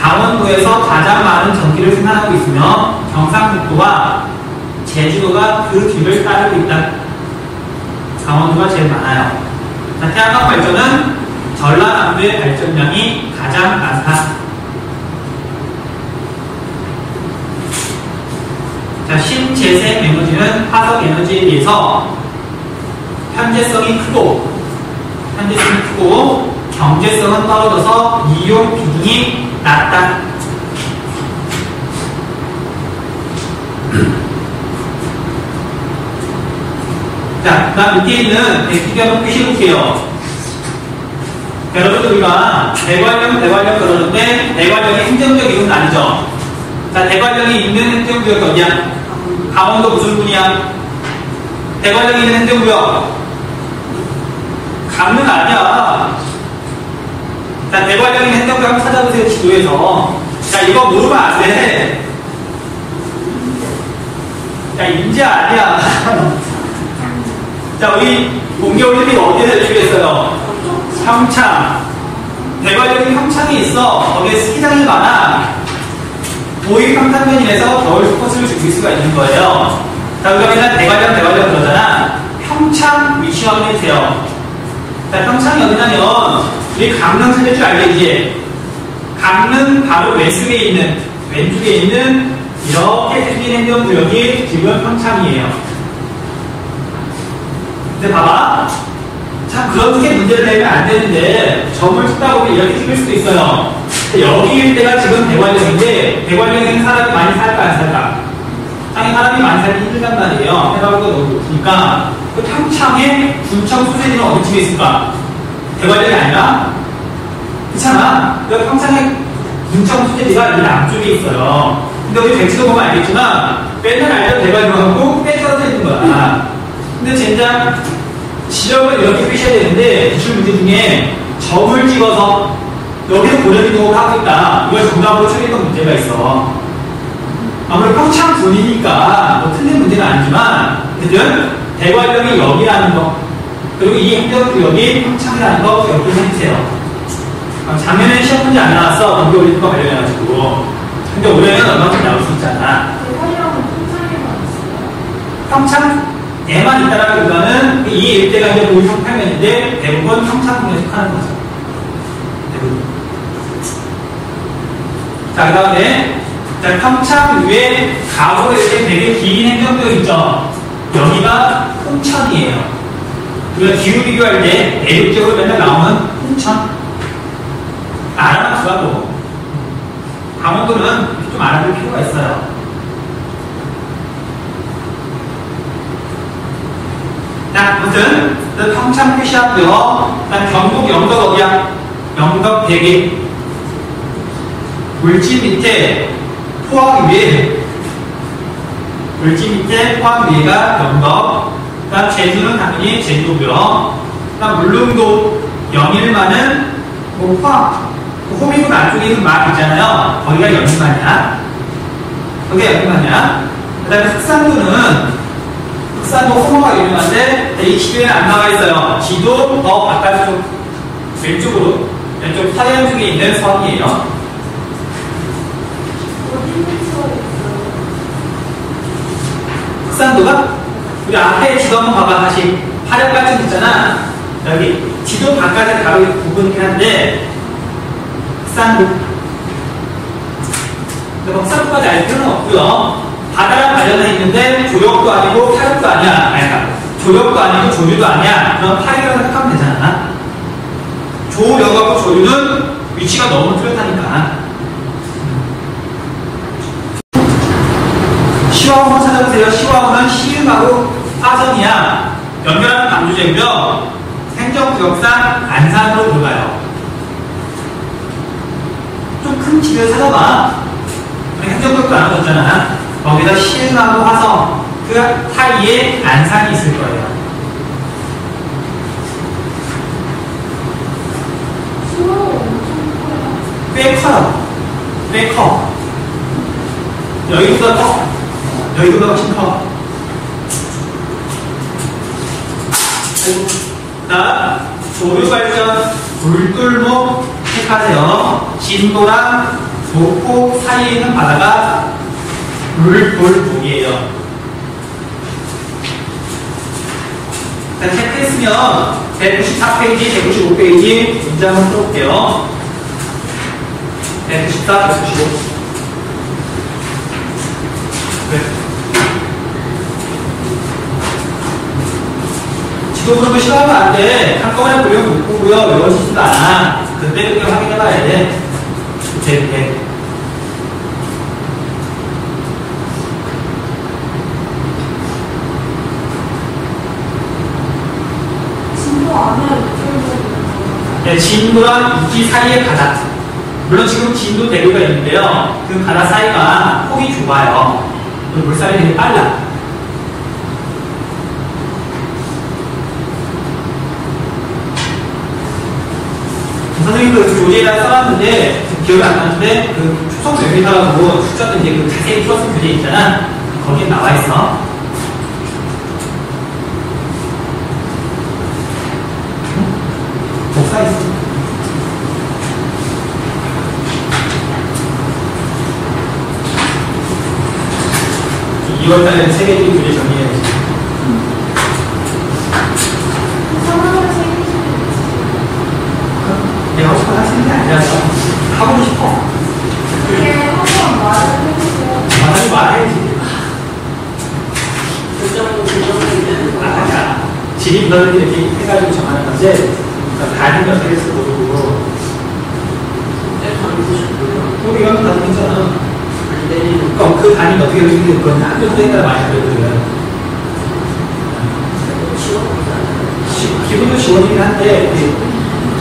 강원도에서 가장 많은 전기를 생산하고 있으며 경상북도와 제주도가 그 뒤를 따르고 있다. 강원도가 제일 많아요. 자, 태양광 발전은 전라남도의 발전량이 가장 많다. 자, 신재생 에너지는 화석 에너지에 비해서 현재성이 크고 경제성은 떨어져서 이용 비중이 낮다. 자, 그 다음 밑에 있는 백기기 한번 푸시볼게요. 여러분들 우리가 대관령 그러는데 대관령이 행정적 이유는 아니죠. 자, 대관령이 있는 행정구역이 어디야? 강원도 무슨 군이야? 대관령이 있는 행정구역 강릉 아니야. 자, 대관령이 있는 행정구역 한번 찾아보세요. 지도에서. 자, 이거 모르면 안 돼. 자, 인제 아니야. 자, 우리 동계올림픽 어디에서 열리겠어요? 평창. 대관령이 평창에 있어. 거기에 스키장이 많아. 도입 평탄면에서 겨울 스포츠를 즐길 수가 있는 거예요. 자, 그러면 대관령 그러잖아. 평창 위치 확인해주세요. 자, 평창이 어디냐면 우리 강릉 찾을 줄 알겠지? 강릉 바로 왼쪽에 있는 이렇게 생긴 행정구역이 지금 평창이에요. 근데 봐봐. 자, 그렇게 문제를 내면 안 되는데 점을 찍다 보면 이렇게 찍을 수도 있어요. 여기 일대가 지금 대관령인데 대관령에 있는 사람이 많이 살까 안 살까? 땅에 사람이 많이 살기 힘들단 말이에요. 해발도 너무 높으니까. 그 평창에 군청 소재지는 어디쯤에 있을까? 대관령이 아니라? 그렇잖아. 그 평창에 군청 소재지가 이 남쪽에 있어요. 근데 우리 백지도 보면 알겠지만 맨날 알던 대관령하고 빼떨어져 있는 거야. 근데 젠장 지역을 이렇게 표시해야 되는데 기출 문제 중에 점을 찍어서 여기서 고려기록을 하고 있다. 이걸 정답으로 처리했던 문제가 있어. 아무래도 평창군이니까 뭐 틀린 문제는 아니지만 어쨌든 대관령이 여기라는 거 그리고 이 행정구역이 평창이라는 거 기억을 해주세요. 작년에 시험 문제 안 나왔어. 동계올림픽과 관련해가지고. 근데 올해는 얼마큼 나올 수 있잖아. 대관령은 평창에만 있어요? 평창에만 있다라기보다는 이 일대가 이제 도입 평평면인데 대부분 평창군에 속하는 거죠. 대부분. 자, 그 다음에 평창 위에 가로 이렇게 되게 긴 행정구역 있죠. 여기가 홍천이에요. 우리가 기후 비교할 때 대륙적으로 맨날 나오는 홍천. 알아만 주라고. 강원도는 좀 알아볼 필요가 있어요. 자, 아무튼 평창 표시하고요. 경북 영덕 어디야? 영덕 대계. 물지 밑에 포항 위에 영덕. 그다음 제주는 당연히 제주도고요. 그다음 물릉도 영일만은 뭐 포항. 호미곶 안쪽에 있는 막 있잖아요. 거기가 영일만이야. 그다음에 흑산도 호모가 유명한데 이 지도에는 안 나와 있어요. 지도 더 바깥쪽 왼쪽 서해안 쪽에 있는 섬이에요. 어디 위치가 있어요? 흑산도가 우리 앞에 지도 한번 봐봐. 다시 화력발전 있잖아. 여기 지도 바깥에 바로 부분이긴 한데 흑산도. 근데 흑산도까지 알 필요는 없고요. 바다랑 관련해 있는데 조력도 아니고 파력도 아니야. 조력도 아니고 조류도 아니야. 그럼 파력이라고 생각하면 되잖아. 조력하고 조류는 위치가 너무 뚜렷하니까. 시화호만 찾아보세요. 시화호는 시흥하고 화성이야. 연결하는 방주제고요. 행정구역상 안산으로 들어가요. 좀 큰 지도를 찾아봐. 행정구역도 안 얻었잖아. 거기서 시흥하고 화성 그 사이에 안산이 있을 거예요. 수로 엄청 커요. 꽤 커요. 꽤 커. 여기보다 커. 여기보다 훨씬 커. 자, 조류발전, 불뚫목 체크하세요. 진도랑 도포 사이에 있는 바다가 물돌목이에요. 자, 체크했으면 194페이지, 195페이지 문장 한번 풀어볼게요. 194, 195. 네. 지도 그런 거 싫어하면 안 돼. 한꺼번에 보려면 못 보고요. 외워지지도 않아. 그때 확인해봐야 돼. 이렇게. 진도 안에 어떤 네, 진도랑 이기 사이의 바다. 물론 지금 진도 대교가 있는데요. 그 바다 사이가 폭이 좁아요. 물살이 되게 빨라. 선생님도 교재에다 써놨는데 기억이 안 나는데 그 초성 외미사라고 숫자도 이제 그 자세히 풀었은 교재 있잖아. 거기에 나와 있어. 복사 있어. 이 2월달에 세계적인 교재 정리해야지. 상황을 생기시는 내가 하고 싶어 하시는 게 아니라서 하고 싶어. 그게 한번 말을 해주세요. 말하지 말아야지. 아니야. 지리 너희들 이렇게 해가지고 정하는 건데 다른 것들을 모르고 우리 이건 다 괜찮아. 그럼 그 단위 어떻게 그리는지 그건 학교 때가 많이 알려드려요. 기본도 지원이긴 한데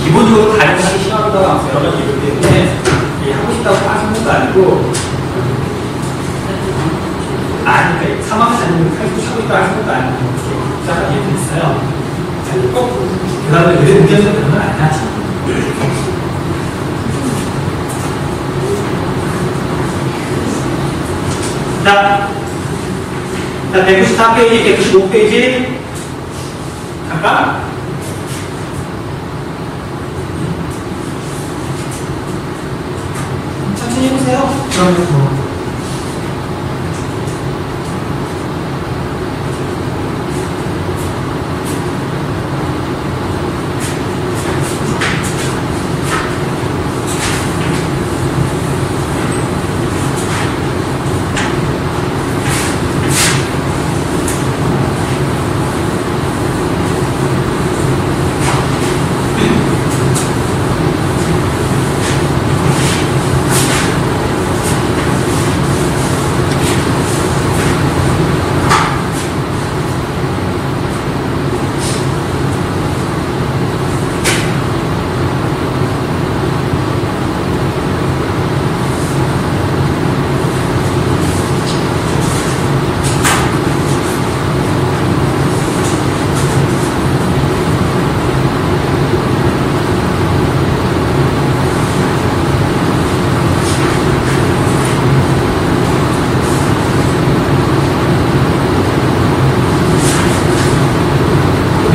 기본적으로 다른 하기 싫어하다가 여러 가지 이유 때문에 하고 싶다고 하는 것도 아니고 그러니까 사망 자녀를 살고 싶고 싶다 하는 것도 아니고 이렇게 복잡한 이유도 있어요. 꼭 그 다음에 의대 문제에서 그런 건 아니야. 자, 194페이지, 195페이지 잠깐. 천천히 해보세요. 그러면 뭐.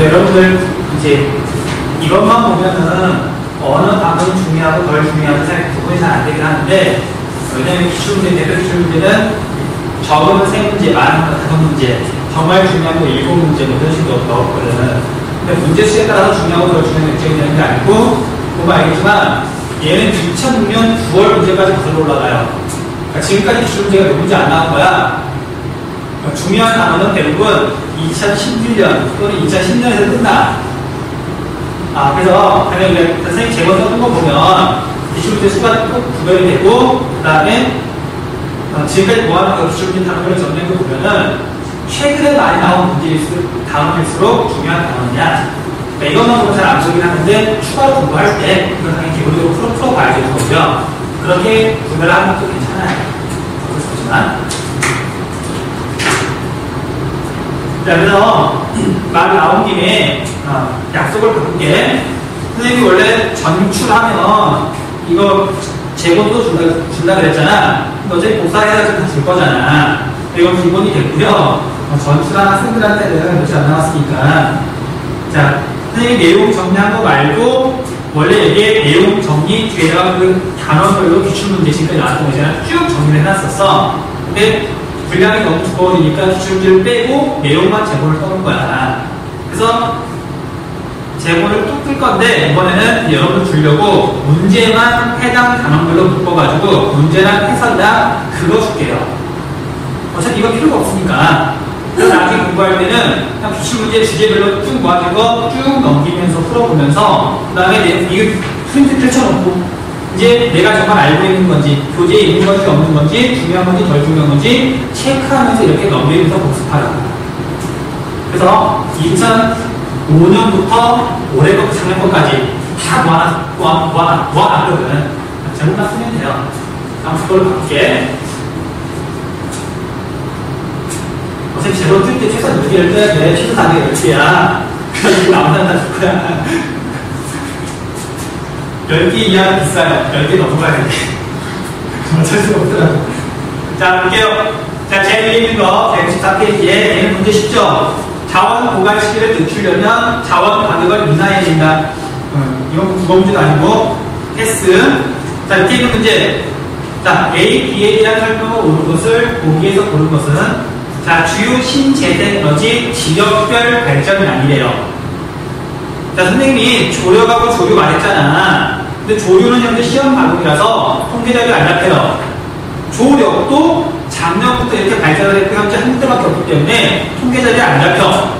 여러분들 이제 이것만 보면은 어느 단어는 중요하고 덜 중요하고 잘 구분이 잘 안 되긴 하는데 왜냐면 기출문제, 대표 기출문제는 적은 세 문제, 많은 거 다섯 문제, 정말 중요한 거 일곱 문제 뭐 이런 식으로 넣었거든. 근데 문제 수에 따라서 중요하고 덜 중요한 결정이 되는 게 아니고 보면 알겠지만 얘는 2006년 9월 문제까지 거슬러 올라가요. 그러니까 지금까지 기출문제가 몇 문제 안 나온 거야. 중요한 단어는 대부분 2011년 또는 2010년에서 끝나. 그래서 만약에 선생님 제본 써둔 거 보면 기출문제 수가 꼭 구별이 되고 그 다음에 지금까지 모아놓은 기출문제 단어를 정리한 거 보면은 최근에 많이 나온 문제일수록 단어일수록 중요한 단어냐. 그러니까 이것만 보면 잘 안 보긴 하는데 추가로 공부할 때 이건 당연히 기본적으로 풀어봐야 되는 거고요. 그렇게 구별을 하는 것도 괜찮아요. 그렇지만 자, 그래서 말 나온 김에 약속을 바꿀게. 선생님이 원래 전출하면 이거 제본도 준다 그랬잖아. 어차피 복사해가지고 다 줄 거잖아. 이건 기본이 됐고요. 전출한 학생들한테는 몇시 안 남았으니까. 자, 선생님이 내용 정리한 거 말고 원래 이게 내용 정리 뒤에다가 그 단원별로 기출문제 지금까지 나왔던 거 제가 쭉 정리를 해놨었어. 근데 분량이 너무 두꺼우니까 기출문제를 빼고 내용만 제목을 떠는 거야. 그래서 제목을 뚝 뜰 건데 이번에는 여러분들 주려고 문제만 해당 단원별로 묶어가지고 문제랑 해설이랑 긁어줄게요. 어차피 이거 필요가 없으니까. 그래서 나중에 공부할 때는 그냥 기출문제 주제별로 쭉 모아진 거 쭉 넘기면서 풀어보면서 그 다음에 이거 프린트 펼쳐놓고 이제 내가 정말 알고 있는 건지 교재에 있는 건지 없는 건지 중요한 건지 덜 중요한 건지 체크하면서 이렇게 넘기면서 복습하라고. 그래서 2005년부터 올해부터 작년까지 다 모아놨거든. 제목만 쓰면 돼요. 다음 그걸로 바꿀게. 어차피 제목 뜰 때 최소 4개를 떠야 돼. 최소 4개 10개야. 그래서 아무나 다 줄 거야. 10개 이하는 비싸요. 10개 넘어가야 돼. 어쩔 수가 없더라고. 자, 볼게요. 자, 제일 위에 있는 거, 194페이지에 얘는 문제 쉽죠? 자원 보관 시기를 늦추려면 자원 가격을 인하해야 된다. 이건 국어 문제도 아니고, 패스. 자, 밑에 있는 문제. 자, A, B에 대한 설명을 옳은 것을 보기에서 고른 것은 자, 주요 신재생 에너지 지역별 발전이 아니래요. 자, 선생님이 조력하고 조류 말했잖아. 근데 조류는 현재 시험 과목이라서 통계자료 안 잡혀요. 조력도 작년부터 이렇게 발전을 했고 현재 한 군데밖에 없기 때문에 통계자료 안 잡혀.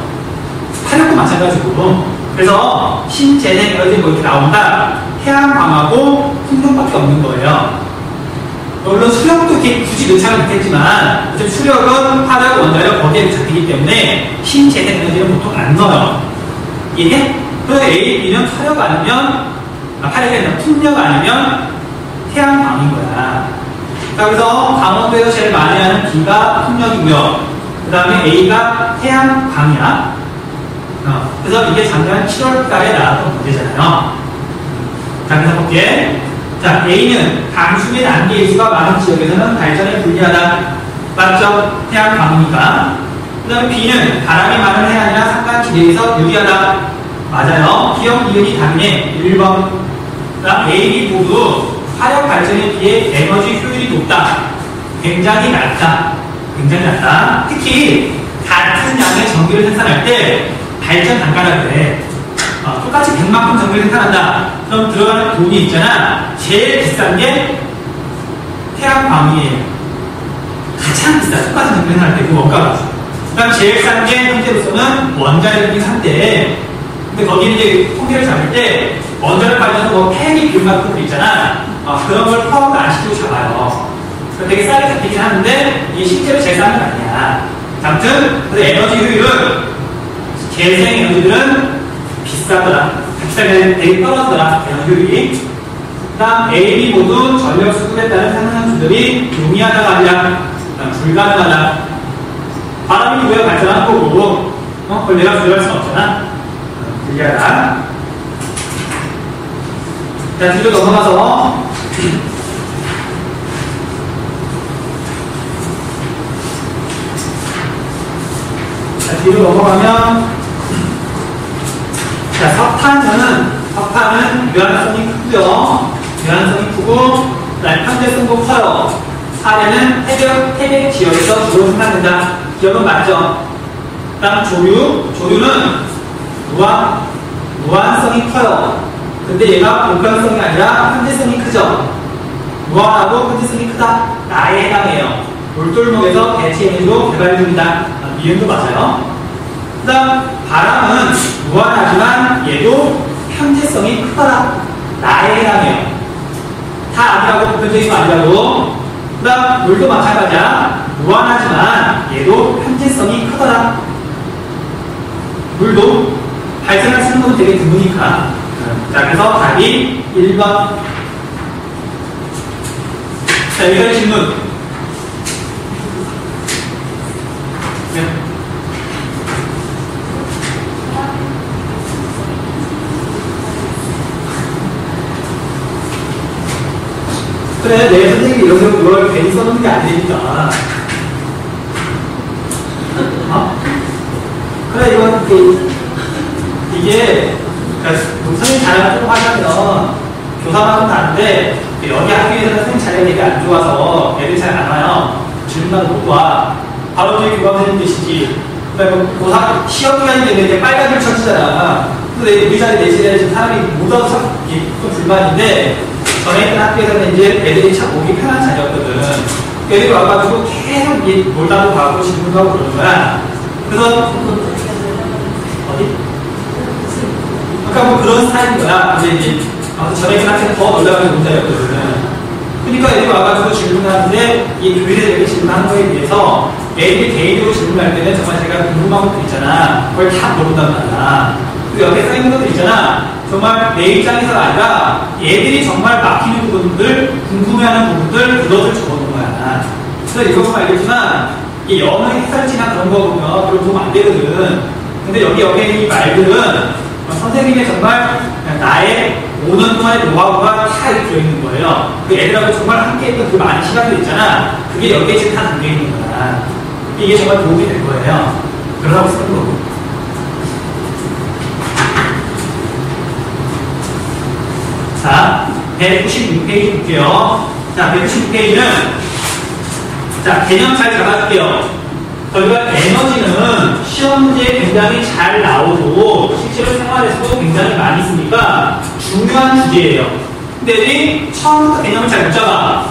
화력도 마찬가지고. 그래서 신재생 에너지 뭐 이렇게 나온다. 해양광하고 풍력밖에 없는 거예요. 물론 수력도 이렇게 굳이 넣자는 못했지만 어차피 수력은 화력, 원자력 거기에 잡히기 때문에 신재생 에너지는 보통 안 넣어요. 이게 그래서 A, B는 화력 아니면 화력이 아니라 풍력 아니면 태양광인 거야. 자, 그래서 강원도에서 제일 많이 하는 B가 풍력이고요. 그 다음에 A가 태양광이야. 그래서 이게 작년 7월 달에 나왔던 문제잖아요. 자, 그래서 볼게. 자, A는 강수의 난기 일수가 많은 지역에서는 발전에 불리하다. 맞죠? 태양광이니까. 그 다음에 B는 바람이 많은 해안이나 산간 지대에서 유리하다. 맞아요. 기억 이은이 답이네. 1번. 그 다음 A, B 모두 화력 발전에 비해 에너지 효율이 높다. 굉장히 낮다. 굉장히 낮다. 특히 같은 양의 전기를 생산할 때 발전 단가라 그래. 똑같이 100만큼 전기를 생산한다. 그럼 들어가는 돈이 있잖아. 제일 비싼 게 태양광이에요. 가장 비싸. 똑같은 전기를 생산할 때 그 원가가. 그 다음 제일 싼 게 현재로서는 원자력이긴 한데 근데 거기는 이제 통계를 잡을 때 원자력 관련해서 뭐 폐기 비용 같은 것들 있잖아. 그런 걸 파악을 안 시키고 잡아요. 그래서 되게 싸게 잡히긴 하는데 이게 실제로 제일 싼 건 아니야. 아무튼 그래서 에너지 효율은 재생 에너지들은 비싸더라. 비싸게 되게 떨어지더라. 에너지 효율이. 그 다음 A, B 모두 전력 수급에 따른 상승수들이 용이하다가 아니라 불가능하다. 바람이 왜 발전하는 거고 그걸 내가 조절할 수는 없잖아. 불리하다. 자, 뒤로 넘어가서 자, 뒤로 넘어가면 자, 석탄은 유한성이 크고요. 유한성이 크고 편대성도 커요. 사례는 태백 지역에서 주로 생산된다. 기억은 맞죠? 그 다음 조류는 무한성이 커요. 근데 얘가 공평성이 아니라 편대성이 크죠. 무한하고 편대성이 크다. 나에 해당해요. 돌돌목에서 대체 에너지로 개발 중이다. 미음도 맞아요. 그 다음 바람은 무한하지만 얘도 편대성이 크더라. 나에 해당해요. 다 아니라고 보편적인 거 아니라고. 그 다음 물도 마찬가지야. 무한하지만 얘도 편대성이 크더라. 물도 발생할 수 있는 건 되게 드무니까. 자, 그래서 답이 1번. 자, 이런 질문. 네. 그래, 내 선생님이 이걸 괜히 써놓는 게 아니니까. 그래, 이게, 그러니까 선생님 잘하는 쪽 하려면 교사만은 다른데, 여기 학교에서는 선생님 자리가 되게 안 좋아서 애들이 잘 안 와요. 질문만 못 와. 바로 저희 교감선생님 계시지. 그다음에 고사 시험 기간이 되는데 빨간 줄 쳐지잖아. 근데 우리 자리 내 자리에 지금 사람이 못 와서 좀 불만인데 전에 있던 학교에서는 이제 애들이 참 오기 편한 자리였거든. 애들이 와가지고 계속 놀다고 가고 질문도 하고 그러는 거야. 그래서 어디? 그러니까 뭐 그런 스타일인 거야. 이제 전에 있던 학교는 더 놀다가는 문제였거든. 그러니까 애들이 와가지고 질문하는데 이 교실에 이렇게 질문하는 거에 비해서 애들이 개인적으로 질문할 때는 정말 제가 궁금한 것들 있잖아. 그걸 다 물어본단 말이야. 그 옆에 써있는 것들 있잖아. 정말 내 입장에서가 아니라 얘들이 정말 막히는 부분들, 궁금해하는 부분들, 그것을 적어놓은 거야. 그래서 이거 보면 알겠지만 이 영어 해설지나 그런 거 보면 별로 도움 안 되거든. 근데 여기 옆에 있는 이 말들은 선생님의 정말 나의 5년 동안의 노하우가 다 들어있는 거예요. 그 애들하고 정말 함께 했던 그 많은 시간들 있잖아. 그게 여기에 지금 다 담겨있는 거야. 이게 정말 도움이 될 거예요. 그러라고 쓰는 거고. 자, 196페이지 볼게요. 자, 196페이지는 자, 개념 잘 잡아줄게요. 저희가 에너지는 시험 문제에 굉장히 잘 나오고 실제로 생활에서도 굉장히 많이 쓰니까 중요한 주제예요. 근데 애들이 처음부터 개념을 잘 못 잡아.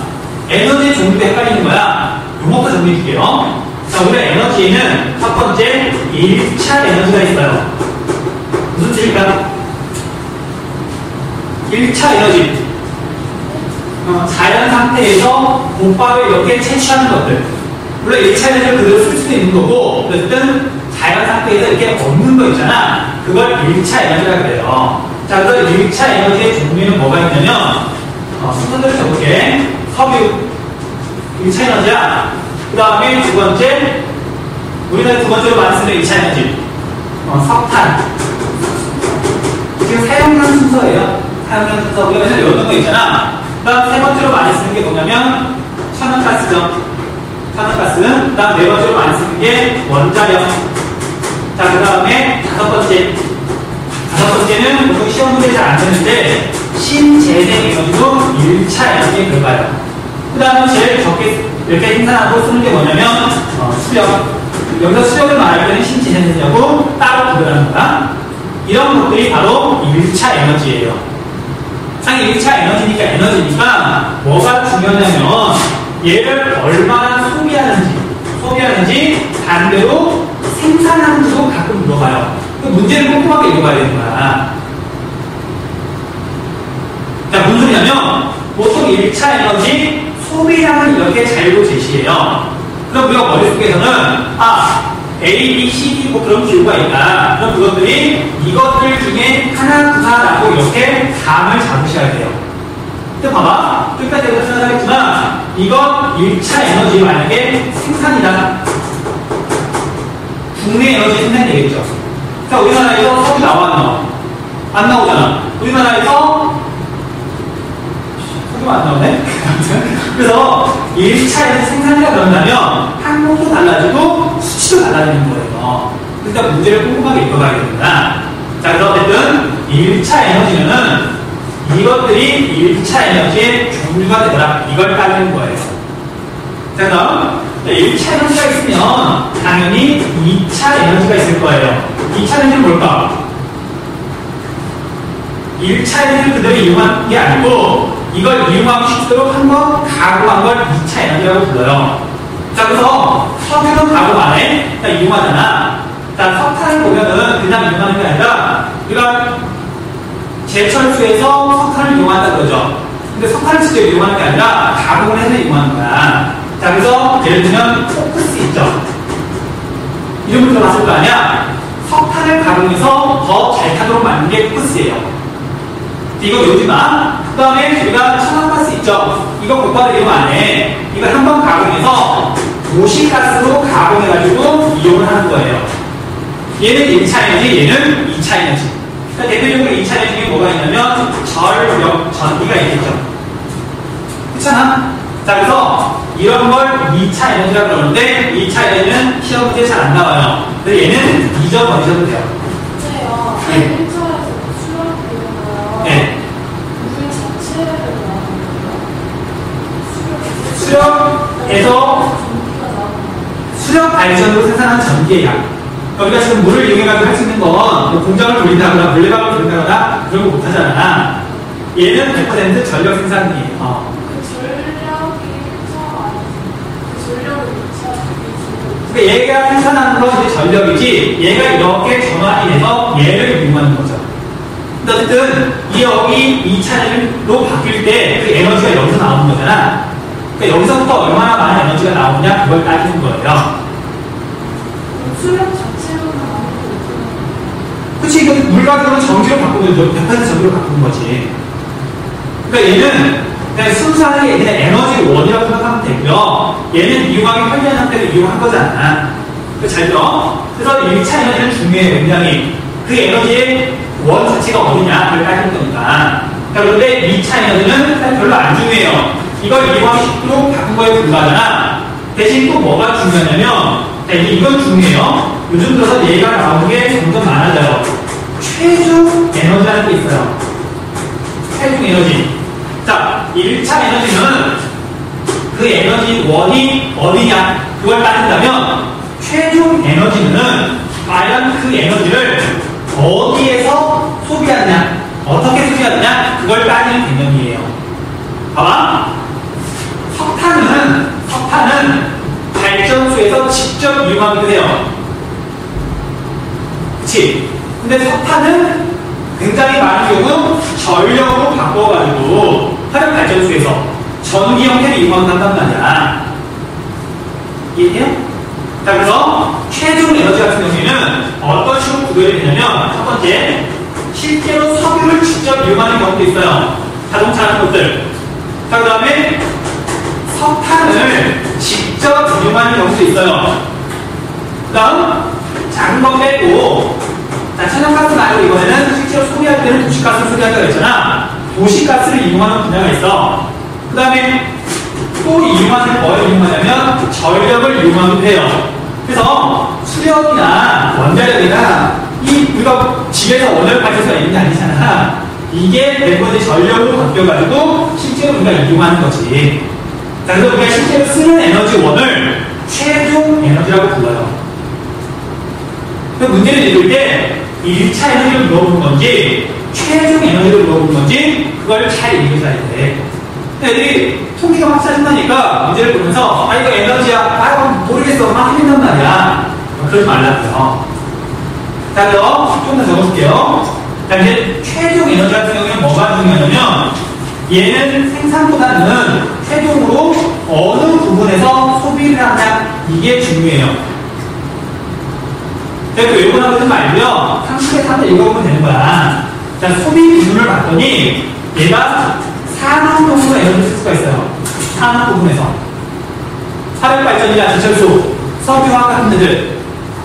에너지의 종류도 헷갈리는 거야. 요것도 정리해 줄게요. 자, 우리가 에너지에는 첫 번째 1차 에너지가 있어요. 무슨 뜻일까? 1차 에너지. 자연 상태에서 곧바로 이렇게 채취하는 것들. 물론 1차 에너지를 그대로 쓸 수도 있는 거고, 어쨌든 자연 상태에서 이렇게 얻는 거 있잖아. 그걸 1차 에너지라고 그래요. 자, 그래서 1차 에너지의 종류는 뭐가 있냐면, 순서대로 적을게. 석유, 1차 에너지야. 그 다음에 두 번째, 우리나라 두 번째로 많이 쓰는 2차 에너지. 석탄. 지금 사용량 순서예요. 사용량 순서. 우리가 맨날 이런 거 있잖아. 그 다음 세 번째로 많이 쓰는 게 뭐냐면, 천연가스죠. 천연가스. 그 다음 네 번째로 많이 쓰는 게 원자력. 자, 그 다음에 다섯 번째는 보통 시험 문제 잘 안 되는데, 신재생 에너지도 1차 에너지에 들어가요. 그 다음에 제일 적게 이렇게 생산하고 쓰는 게 뭐냐면, 수력. 여기서 수력을 말할 때는 신재생에너지하고 따로 구별하는 거야. 이런 것들이 바로 1차 에너지예요. 당연히 1차 에너지니까 뭐가 중요하냐면 얘를 얼마나 소비하는지 반대로 생산하는지도 가끔 물어봐요. 그 문제를 꼼꼼하게 읽어봐야 되는 거야. 자, 무슨 소리냐면 보통 1차 에너지 소비량을 이렇게 자료로 제시해요. 그럼 우리가 머릿속에서는 A, B, C, D 뭐 그런 기호가 있다. 그럼 그것들이 이것들 중에 하나라고 이렇게 감을 잡으셔야 돼요. 근데 봐봐. 좀 이따 제가 생각하겠지만 이건 1차 에너지 만약에 생산이다. 국내 에너지 생산이 되겠죠. 자, 우리나라에서 석유 나와 안 나오잖아. 우리나라에서 석유가 안 나오네? 그래서 1차에서 생산이라 그런다면 항목도 달라지고 수치도 달라지는 거예요. 그러니까 문제를 꼼꼼하게 읽어봐야 됩니다. 자, 그래서 어쨌든 1차 에너지는 이것들이 1차 에너지의 종류가 되더라. 이걸 따지는 거예요. 자, 그럼 1차 에너지가 있으면 당연히 2차 에너지가 있을 거예요. 2차 에너지는 뭘까? 1차 에너지를 그대로 이용한 게 아니고 이걸 이용하기 쉽도록 한번 가공한 걸 2차 에너지라고 불러요. 자, 그래서 석유는 가공 안 해? 그러니까 이용하잖아. 자, 석탄을 보면은 그냥 이용하는 게 아니라 우리가 제철소에서 석탄을 이용한다 그러죠. 근데 석탄을 직접 이용하는 게 아니라 가공을 해서 이용하는 거야. 자, 그래서 예를 들면 코크스 있죠. 이름을 들어봤을 거 아니야? 석탄을 가공해서 더 잘 타도록 만든 게 코크스예요. 이거 외우지 마. 그 다음에 우리가 천연가스 있죠. 이거 곧바로 이용 안 해. 이걸 한번 가공해서 도시가스로 가공해가지고 이용을 하는 거예요. 얘는 1차 에너지, 얘는 2차 에너지. 그러니까 대표적으로 2차 에너지 중에 뭐가 있냐면 전력, 전기가 있겠죠. 그렇잖아? 자, 그래서 이런 걸 2차 에너지라고 그러는데 2차 에너지는 시험 문제 잘 안 나와요. 그래서 얘는 잊어버리셔도 돼요. 그래요. 네. 1차에서 수학이잖아요. 네. 물 자체를 나오는 거예요? 에서 수력 발전으로 생산한 전기의 양. 우리가 지금 물을 이용해가지고 할 수 있는 건뭐 공장을 돌린다거나 물레방을 돌린다거나 그런 거 못하잖아. 얘는 100% 전력 생산이에요. 그러니까 얘가 생산하는 건 이제 전력이지, 얘가 이렇게 전환이 돼서 얘를 이용하는 거죠. 근데 어쨌든 여기 이 차례로 바뀔 때 그 에너지가 여기서 나오는 거잖아. 그러니까 여기서부터 얼마나 많은 에너지가 나오느냐 그걸 따지는 거예요. 수력 자체로는 아무것도 그치, 이거 물가스로 전기로 바꾸면 100% 전기로 바꾸는 거지. 그러니까 얘는 그냥 순수하게 그냥 에너지 원이라고 생각하면 되고요. 얘는 이용하기 편리한 상태로 이용한 거잖아. 잘 들어? 그래서 1차 에너지는 중요해요, 굉장히. 그 에너지의 원 자체가 어디냐, 그걸 따지는 거니까. 그런데 2차 에너지는 사실 별로 안 중요해요. 이걸 이용하기 쉽도록 바꾼 거에 불과하잖아. 대신 또 뭐가 중요하냐면, 이건 중요해요. 요즘 들어서 얘가 나오는 게 점점 많아져요. 최중 에너지라는 게 있어요. 최중 에너지. 자, 1차 에너지는 그 에너지 원이 어디냐, 그걸 따진다면, 최종 에너지는 과연 그 에너지를 어디에서 소비하느냐, 어떻게 소비하느냐, 그걸 따지는 개념이에요. 봐봐. 석탄은 발전소에서 직접 이용하기도 해요. 그치? 근데 석탄은 굉장히 많은 경우 전력으로 바꿔가지고 화력발전소에서 전기 형태를 이용한단 말이야. 이해해요? 자, 그래서 최종 에너지 같은 경우에는 어떤 식으로 구별이 되냐면, 첫 번째, 실제로 석유를 직접 이용하는 경우도 있어요. 자동차 같은 것들. 자, 그 다음에 석탄을 직접 이용하는 경우도 있어요. 그 다음, 작은 거 빼고, 자, 천연가스 말고 이번에는 실제로 소비할 때는 도시가스를 소비한다고 했잖아. 도시가스를 이용하는 분야가 있어. 그 다음에 또 이용하는 뭘 이용하냐면 전력을 이용하기도 해요. 그래서 수력이나 원자력이나 우리가 집에서 원자력 발전소가 있는 게 아니잖아. 이게 대부분 전력으로 바뀌어가지고 실제로 우리가 이용하는 거지. 자, 그래서 우리가 실제로 쓰는 에너지원을 최종 에너지라고 불러요. 그 문제를 읽을 때 1차 에너지를 물어보는 건지 최종 에너지를 물어보는 건지 그걸 잘 읽으셔야 돼. 애들이 통계가 확 짜증나니까 문제를 보면서 이거 에너지야, 모르겠어, 막 힘든단 말이야. 그러지 말라고요. 자, 그럼 좀 더 적어볼게요. 자, 이제 최종 에너지 같은 경우에는 뭐가 중요하냐면 얘는 생산보다는 최종으로 어느 부분에서 소비를 하냐, 이게 중요해요. 그래서 요거는 하지 말고요. 상식에서 한번 읽어보면 되는 거야. 자, 소비 부분을 봤더니 얘가 산업용으로 에너지를 쓸 수가 있어요. 산업 부분에서. 화력발전이나 제철소, 석유화학 같은 데들.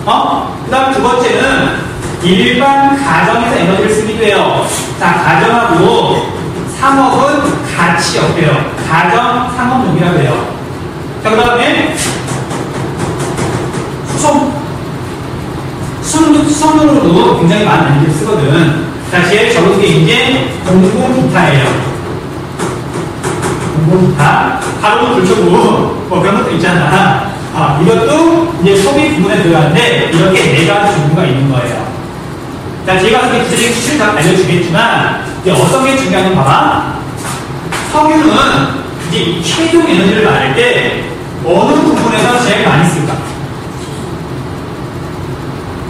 그 다음 두 번째는 일반 가정에서 에너지를 쓰기도 해요. 자, 가정하고 상업은 같이 엮여요. 가정, 상업용이라고 해요. 자, 그 다음에 수송용으로도 굉장히 많은 에너지를 쓰거든. 자, 제일 적은 게 이제 공공기타예요. 공공기타. 바로 불초구, 뭐 그런 것도 있잖아. 이것도 이제 소비 부분에 들어가는데 이렇게 네 가지 종류가 있는 거예요. 자, 제가 그게 구체적인 수치를 다 알려주겠지만 이제 어떤 게 중요한지 봐봐. 석유는 이제 이 최종 에너지를 말할 때 어느 부분에서 제일 많이 쓸까?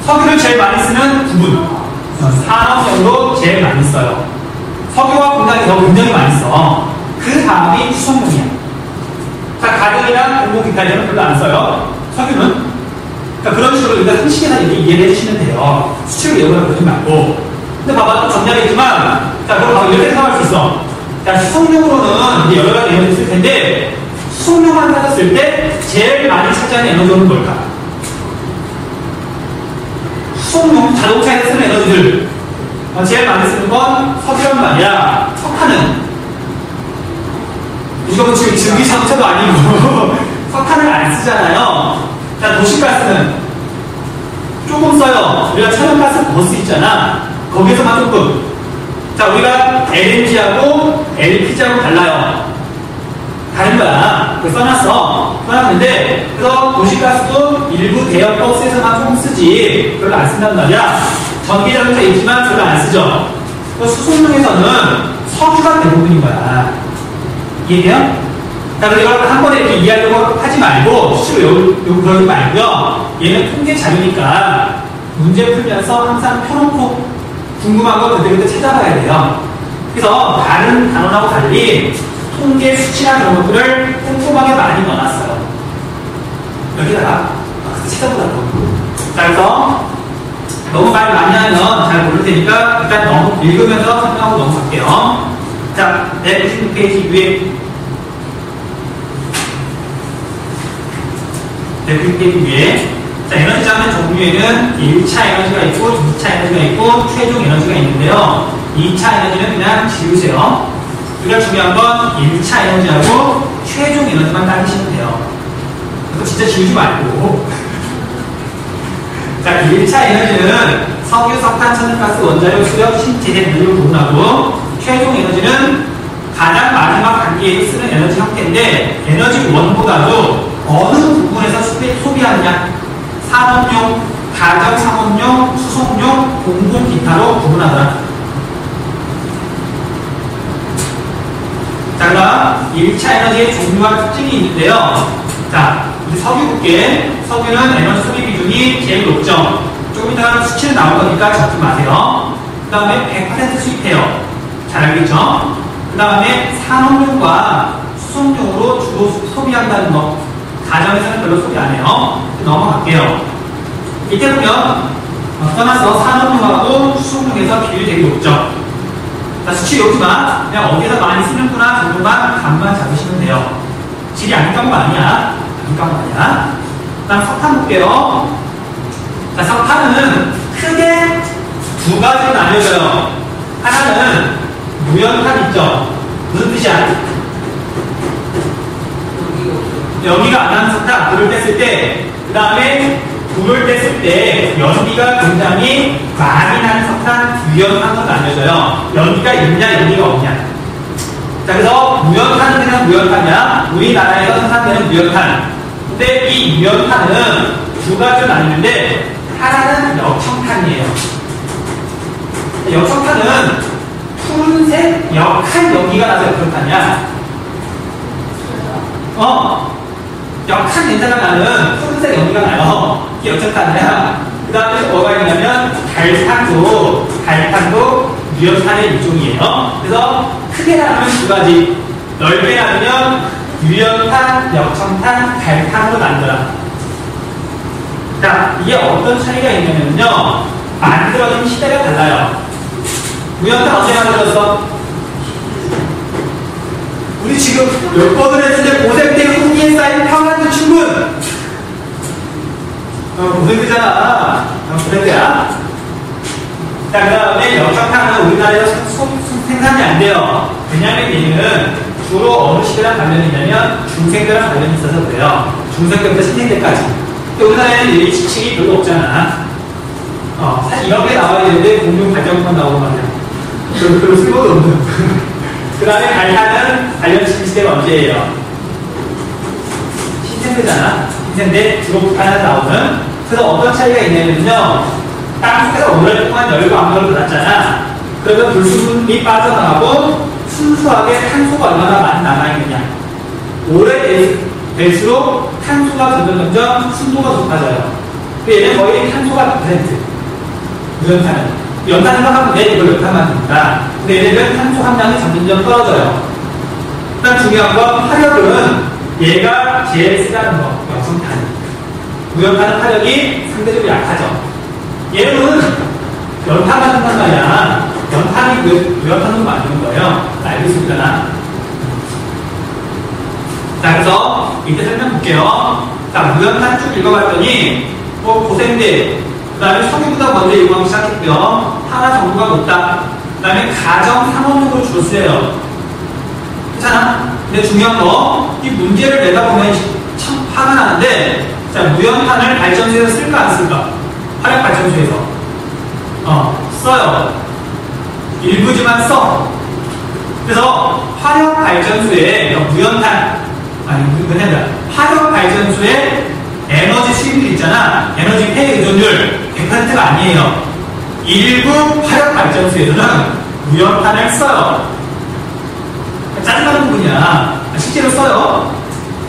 석유를 제일 많이 쓰는 부분, 산업용으로 제일 많이 써요. 석유와 공장이 더 굉장히 많이 써. 그 다음이 수송용이야. 자, 가정이랑 공공기타에는 별로 안 써요. 석유는. 그러니까 그런 식으로 우리가 상식에서 이해를 해주시면 돼요. 수치로 외우라고 그러지 말고. 근데 봐봐, 또 정리하겠지만, 자, 그럼 바로 이렇게 생각할 수 있어. 자, 수송용으로는 이제 여러 가지 에너지를 쓸 텐데, 수송용만 따졌을 때 제일 많이 차지하는 에너지는 뭘까? 수송용, 자동차에서 쓰는 에너지들. 제일 많이 쓰는 건 석유란 말이야. 석탄은. 이거 지금 증기 자동차도 아니고, 석탄을 안 쓰잖아요. 자, 도시가스는 조금 써요. 우리가 천연가스 버스 있잖아. 거기에서만 조금. 자, 우리가 LNG하고 LPG하고 달라요. 다른 거야. 그래서 써놨는데, 그래서 도시가스도 일부 대형 버스에서만 총 쓰지, 별로 안 쓴단 말이야. 전기자동차 있지만 별로 안 쓰죠. 수송용에서는 석유가 대부분인 거야. 이해돼요? 자, 그래서 이걸 한 번에 이렇게 이해하려고 하지 말고, 수치로 그러지 말고요. 얘는 통계 자료니까 문제 풀면서 항상 펴놓고 궁금한 거 그때그때 찾아봐야 돼요. 그래서 다른 단원하고 달리 통계 수치나 그런 것들을 꼼꼼하게 많이 넣어놨어요. 여기다가 찾아보라고. 자, 그래서 너무 말 많이 하면 잘 모를 테니까 일단 너무 읽으면서 설명하고 넘어갈게요. 자, 96페이지 위에 96페이지 위에 자, 에너지 장면 종류에는 1차 에너지가 있고 2차 에너지가 있고 최종 에너지가 있는데요. 2차 에너지는 그냥 지우세요. 우리가 중요한 건 1차 에너지하고 최종 에너지만 따지시면 돼요. 그거 진짜 지우지 말고. 자, 1차 에너지는 석유, 석탄, 천연가스, 원자력, 수력, 신재생 에너지를 구분하고 최종 에너지는 가장 마지막 단계에 쓰는 에너지 형태인데 에너지 원보다도 어느 부분에서 소비하느냐 산업용, 가정 상업용, 수송용, 공공 기타로 구분하더라. 자, 그럼 1차 에너지의 종류와 특징이 있는데요. 자, 이 석유 볼게. 석유는 에너지 소비 비중이 제일 높죠. 조금 이따 수치는 나올 거니까 적지 마세요. 그 다음에 100% 수입해요. 잘 알겠죠? 그 다음에 산업용과 수송용으로 주로 소비한다는 거. 가정에서는 별로 소비 안 해요. 넘어갈게요. 이때 보면 떠나서 산업용하고 수송용에서 비율이 되게 높죠. 자, 수치 여기만 그냥 어디서 많이 쓰는구나 정도만 감만 잡으시면 돼요. 질이 안 깐 거 아니야. 안 깐 거 아니야. 그 다음 석탄 볼게요. 자, 석탄은 크게 두 가지로 나뉘어져요. 하나는 무연탄 있죠. 무슨 뜻이야? 연기가 안 나는 석탄, 불을 뗐을 때, 그 다음에 불을 뗐을 때 연기가 굉장히 많이 나는 석탄, 무연탄으로 나뉘어져요. 연기가 있냐, 연기가 없냐. 자, 그래서 무연탄은 그냥 무연탄이야. 우리나라에서 생산되는 무연탄. 근데 이 무연탄은 두 가지로 나뉘는데, 하나는 역청탄이에요. 역청탄은 푸른색 역한 연기가 나서 역청탄이야. 역한 냄새가 나는 푸른색 연기가 나요. 이게 역청탄이야. 그 다음에 뭐가 있냐면 달탄도 유연탄의 일종이에요. 그래서 크게 나누면 두 가지, 넓게 나누면 유연탄, 역청탄, 달탄으로 나누더라. 자, 이게 어떤 차이가 있냐면요, 만들어진 시대가 달라요. 무연탄 언제 만들어졌어? 우리 지금 몇 번을 했는데 고생 때 후기에 쌓인 평안도 충분! 고생되잖아. 그래야. 자, 그 다음에 역청탄은 우리나라에서 생산이 안 돼요. 왜냐면 얘는 주로 어느 시대랑 관련이 있냐면 중생대랑 관련이 있어서 그래요. 중생대부터 신생대까지. 근데 우리나라에는 이 지식이 별로 없잖아. 사실 이런 게 나와야 되는데 공룡 발전만 나오고 말이야. 별로 쓸모도 없는. 그 다음에 달탄은 관련 시대가 언제예요? 신생대잖아. 신생대 주로 북한에서 나오는. 그래서 어떤 차이가 있냐면요, 땅속에서 오랫동안 열과 압력을 받았잖아. 그러면 불순물이 빠져나가고 순수하게 탄소가 얼마나 많이 남아있느냐. 오래될수록 탄소가 점점 순도가 높아져요. 얘는 거의 탄소가 100%. 무연탄은. 연탄을 하면 돼, 이걸 연탄만 듭니다. 근데 얘네는 탄소 함량이 점점 떨어져요. 일단 중요한 건 화력은 얘가 제일 세다는 거, 역청탄. 무연탄은 화력이 상대적으로 약하죠. 얘는 연탄만 한단 말이야. 연탄이 무연탄으로 만드는 거예요. 알고 있습니다. 자, 그래서 이때 설명 볼게요. 자, 무연탄 쭉 읽어봤더니, 고생대, 그 다음에 석유보다 먼저 이용하기 시작했고요. 탄화 정도가 높다. 그 다음에 가정 상업용으로 주로 쓰여요. 괜찮아? 근데 중요한 거, 이 문제를 내다보면 참 화가 나는데, 자, 무연탄을 발전소에서 쓸까 안 쓸까? 화력 발전소에서. 써요. 일부지만 써. 그래서 화력 발전소에 무연탄, 아니, 그냥 화력 발전소의 에너지 수입률 있잖아. 에너지 폐 의존율 100%가 아니에요. 일부 화력 발전소에서는 무연탄을 써요. 짜증나는 부분이야. 실제로 써요.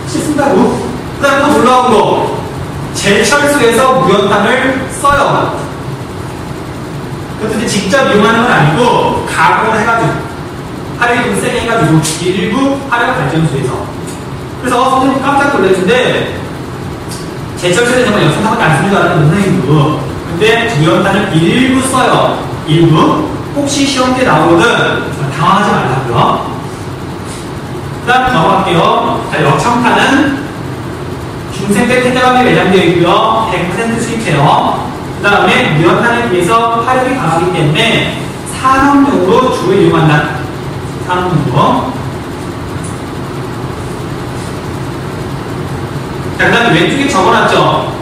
실제 쓴다고. 그 다음에 또 놀라운 거. 제철소에서 무연탄을 써요. 그것도 이제 직접 이용하는 건 아니고, 가공을 해가지고, 화력이 좀 세게 해가지고, 일부 화력 발전소에서. 그래서 선생님 깜짝 놀랐는데, 제철소에 정말 역성사밖에 안 쓰는 줄 알았는데, 선생님도. 근데 무연탄을 일부 써요. 일부. 혹시 시험 때 나오거든, 당황하지 말라고요. 그 다음 넘어갈게요. 자, 역청탄은 중생 때 폐대감이 매장되어 있고요. 100% 수입해요. 그 다음에 무연탄에 비해서 화력이 강하기 때문에 산업용으로 주로 이용한다. 산업용으로. 자, 그 다음에 왼쪽에 적어놨죠.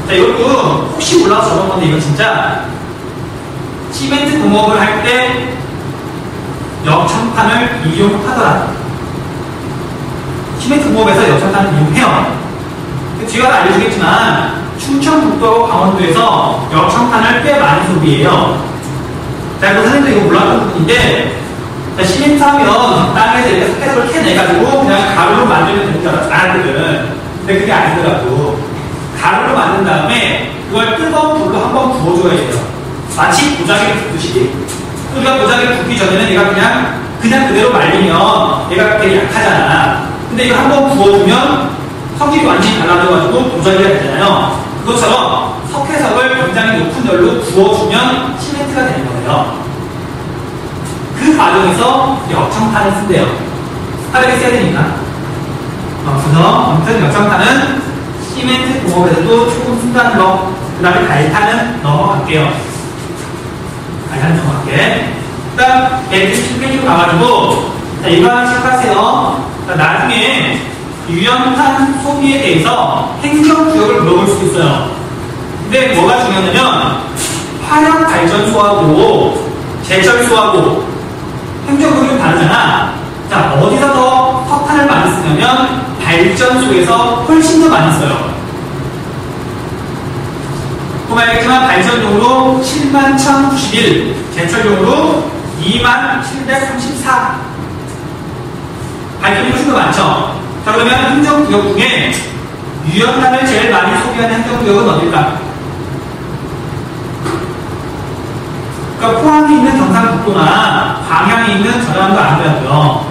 자, 이것도 혹시 몰라서 적은 건데, 이거 진짜 시멘트 공업을 할 때 역청탄을 이용하더라. 시멘트 공업에서 역청탄을 이용해요. 뒤에 가서 알려주겠지만 충청북도하고 강원도에서 역청탄을 꽤 많이 소비해요. 자, 그 선생님도 이거 몰랐던 부분인데, 자, 시멘트 하면 땅에서 이렇게 석회석을 캐내가지고 그냥 가루로 만들면 되는 줄 알았거든. 근데 그게 아니더라고. 가루로 만든 다음에 그걸 뜨거운 불로 한번 부어줘야 돼요. 마치 도자기를 붓듯이. 우리가 도자기를 붓기 전에는 얘가 그냥 그대로 말리면 얘가 되게 약하잖아. 근데 이거 한번 부어주면 성질이 완전히 달라져가지고 도자기가 되잖아요. 그것처럼 석회석을 굉장히 높은 열로 부어주면 시멘트가 되는 거예요. 그 과정에서 역청탄을 쓴대요. 화력이 세야 되니까. 그래서 아무튼 역청탄은 시멘트 공업에서도 조금 쓴다는 거. 그 다음에 갈탄은 넘어갈게요. 갈탄은 넘어갈게. 그 다음 배트 10페이지로 가가지고 자, 이거 하나 체크하세요. 자, 나중에 유연탄 소비에 대해서 행정구역을 물어볼 수 있어요. 근데 뭐가 중요하냐면 화력 발전소하고 제철소하고 행정구역이 좀 다르잖아. 자, 어디서 더 석탄을 많이 쓰냐면 발전소에서 훨씬 더 많이 써요. 그럼 알겠지만 발전용으로 71,091, 제철용으로 27,34. 발전이 훨씬 더 많죠. 자, 그러면 행정구역 중에 유연탄을 제일 많이 소비하는 행정구역은 어딜까? 그러니까 포항에 있는 경상북도나 광양에 있는 전라남도 아니라고요.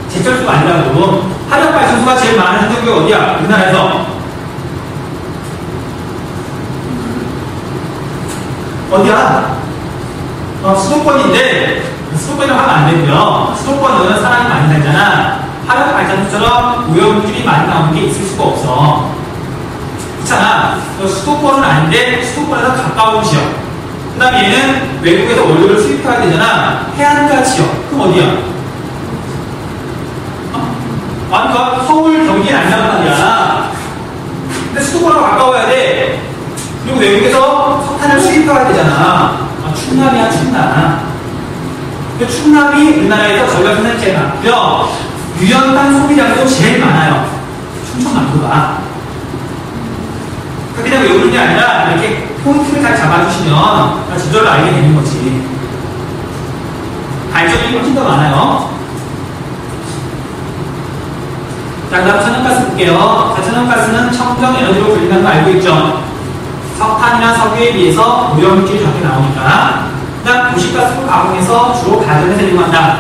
제철소가 아니라고. 화력발전소가 제일 많은 행정구역 어디야? 우리나라에서. 어디야? 수도권인데 수도권이라고 하면 안 되고요. 수도권은 사람이 많이 살잖아. 화력발전소처럼 오염물질이 많이 나오는 게 있을 수가 없어. 그렇잖아. 수도권은 아닌데 수도권에서 가까운 지역. 그 다음에 얘는 외국에서 원료를 수입해야 되잖아. 해안가 지역. 그럼 어디야? 그러니까 서울, 경기는 아니란 말이야. 근데 수도권하고 가까워야 돼. 그리고 외국에서 석탄을 수입해야 되잖아. 충남이야, 충남. 충남이 우리나라에서 저희가 생산이 제일 많고요. 유연탄 소비량도 제일 많아요. 충청남도가. 그냥 외우는 게 아니라 이렇게 포인트를 잘 잡아주시면 저절로 알게 되는 거지. 발전이 훨씬 더 많아요. 자, 그 다음 천연가스 볼게요. 자, 천연가스는 청정 에너지로 불린다는 거 알고 있죠? 석탄이나 석유에 비해서 오염물질이 적게 나오니까. 그 다음 도시가스로 가공해서 주로 가전에서 이용한다.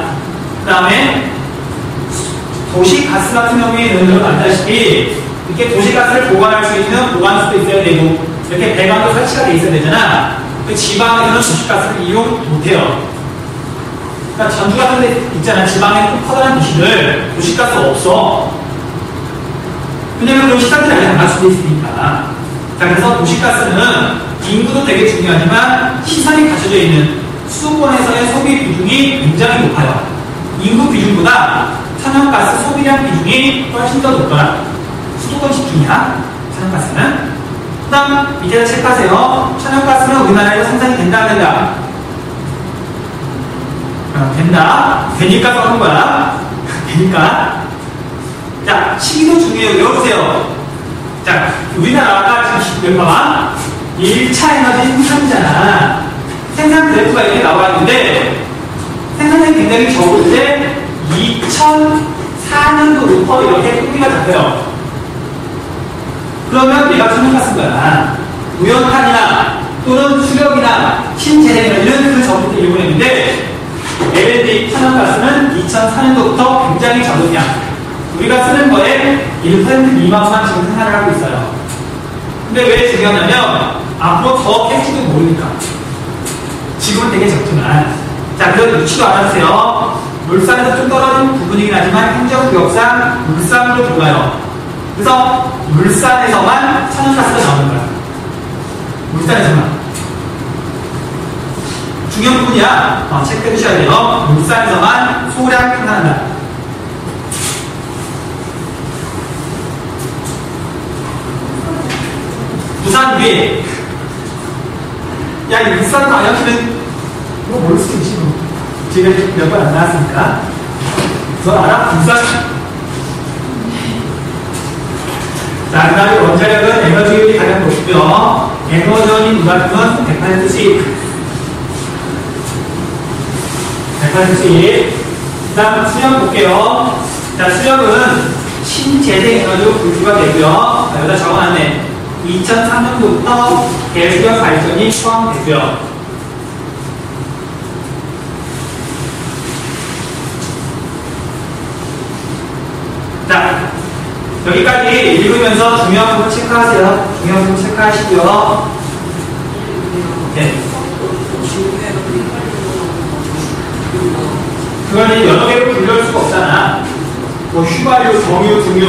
그 다음에 도시가스 같은 경우에는 여러분 알다시피 이렇게 도시가스를 보관할 수 있는 보관소도 있어야 되고 이렇게 배관도 설치가 돼 있어야 되잖아. 그 지방에서는 도시가스를 이용 못해요. 그러니까 전주 같은 데 있잖아. 지방에 좀 커다란 도시들 도시가스 없어. 왜냐면 그럼 시설들이 아예 안 갈 수도 있으니까. 자, 그래서 도시가스는 인구도 되게 중요하지만 시설이 갖춰져 있는 수도권에서의 소비 비중이 굉장히 높아요. 인구 비중보다 천연가스 소비량 비중이 훨씬 더 높더라. 수도권 집중이야. 천연가스는. 그 다음 밑에다 체크하세요. 천연가스는 우리나라에서 생산이 된다 안 된다? 된다. 되니까 써는 거야. 되니까. 자, 시기도 중요해요. 외워보세요. 자, 우리나라가 지금 여기 봐봐. 1차 에너지 생산이잖아. 생산 그래프가 이렇게 나와 있는데, 생산량이 굉장히 적을 때 2004년도부터 이렇게 크기가 잡혀요. 그러면 얘가 천연가스인 무연탄이나 또는 수력이나 신재생에너지는 그 전부터 일본했는데 LNG 천연가스는 2004년도부터 굉장히 적은 양. 우리가 쓰는 거에 1% 미만만 지금 생산을 하고 있어요. 근데 왜 중요하냐면 앞으로 더 캘지도 모르니까. 지금은 되게 적지만. 자, 그래서 놓치도 않았어요. 물산에서 좀 떨어진 부분이긴 하지만 행정구역상 물산으로 들어가요. 그래서 물산에서만 천연가스가 나오는 거야. 물산에서만. 중요한 부분이야. 체크해 주셔야 돼요. 물산에서만 소량 생산한다. 부산 위에. 야, 이 물산 방역키는 이거 모를 수도 있지. 지금 몇 번 안 나왔으니까. 너 알아? 부산. 자, 그 다음에 원자력은 에너지율이 가장 높고요. 에너지원이 누가주면 100%씩. 100%씩. 그 다음 수력 볼게요. 자, 수력은 신재생 에너지로 분류가 되고요. 자, 여기다 적어놨네. 2003년도부터 대수력 발전이 포함되고요. 자, 여기까지 읽으면서 중요한 부분 체크하세요. 중요한 부분 체크하시고요. 네. 그걸 여러 개로 분류할 수가 없잖아. 뭐 휘발유, 정유, 등유.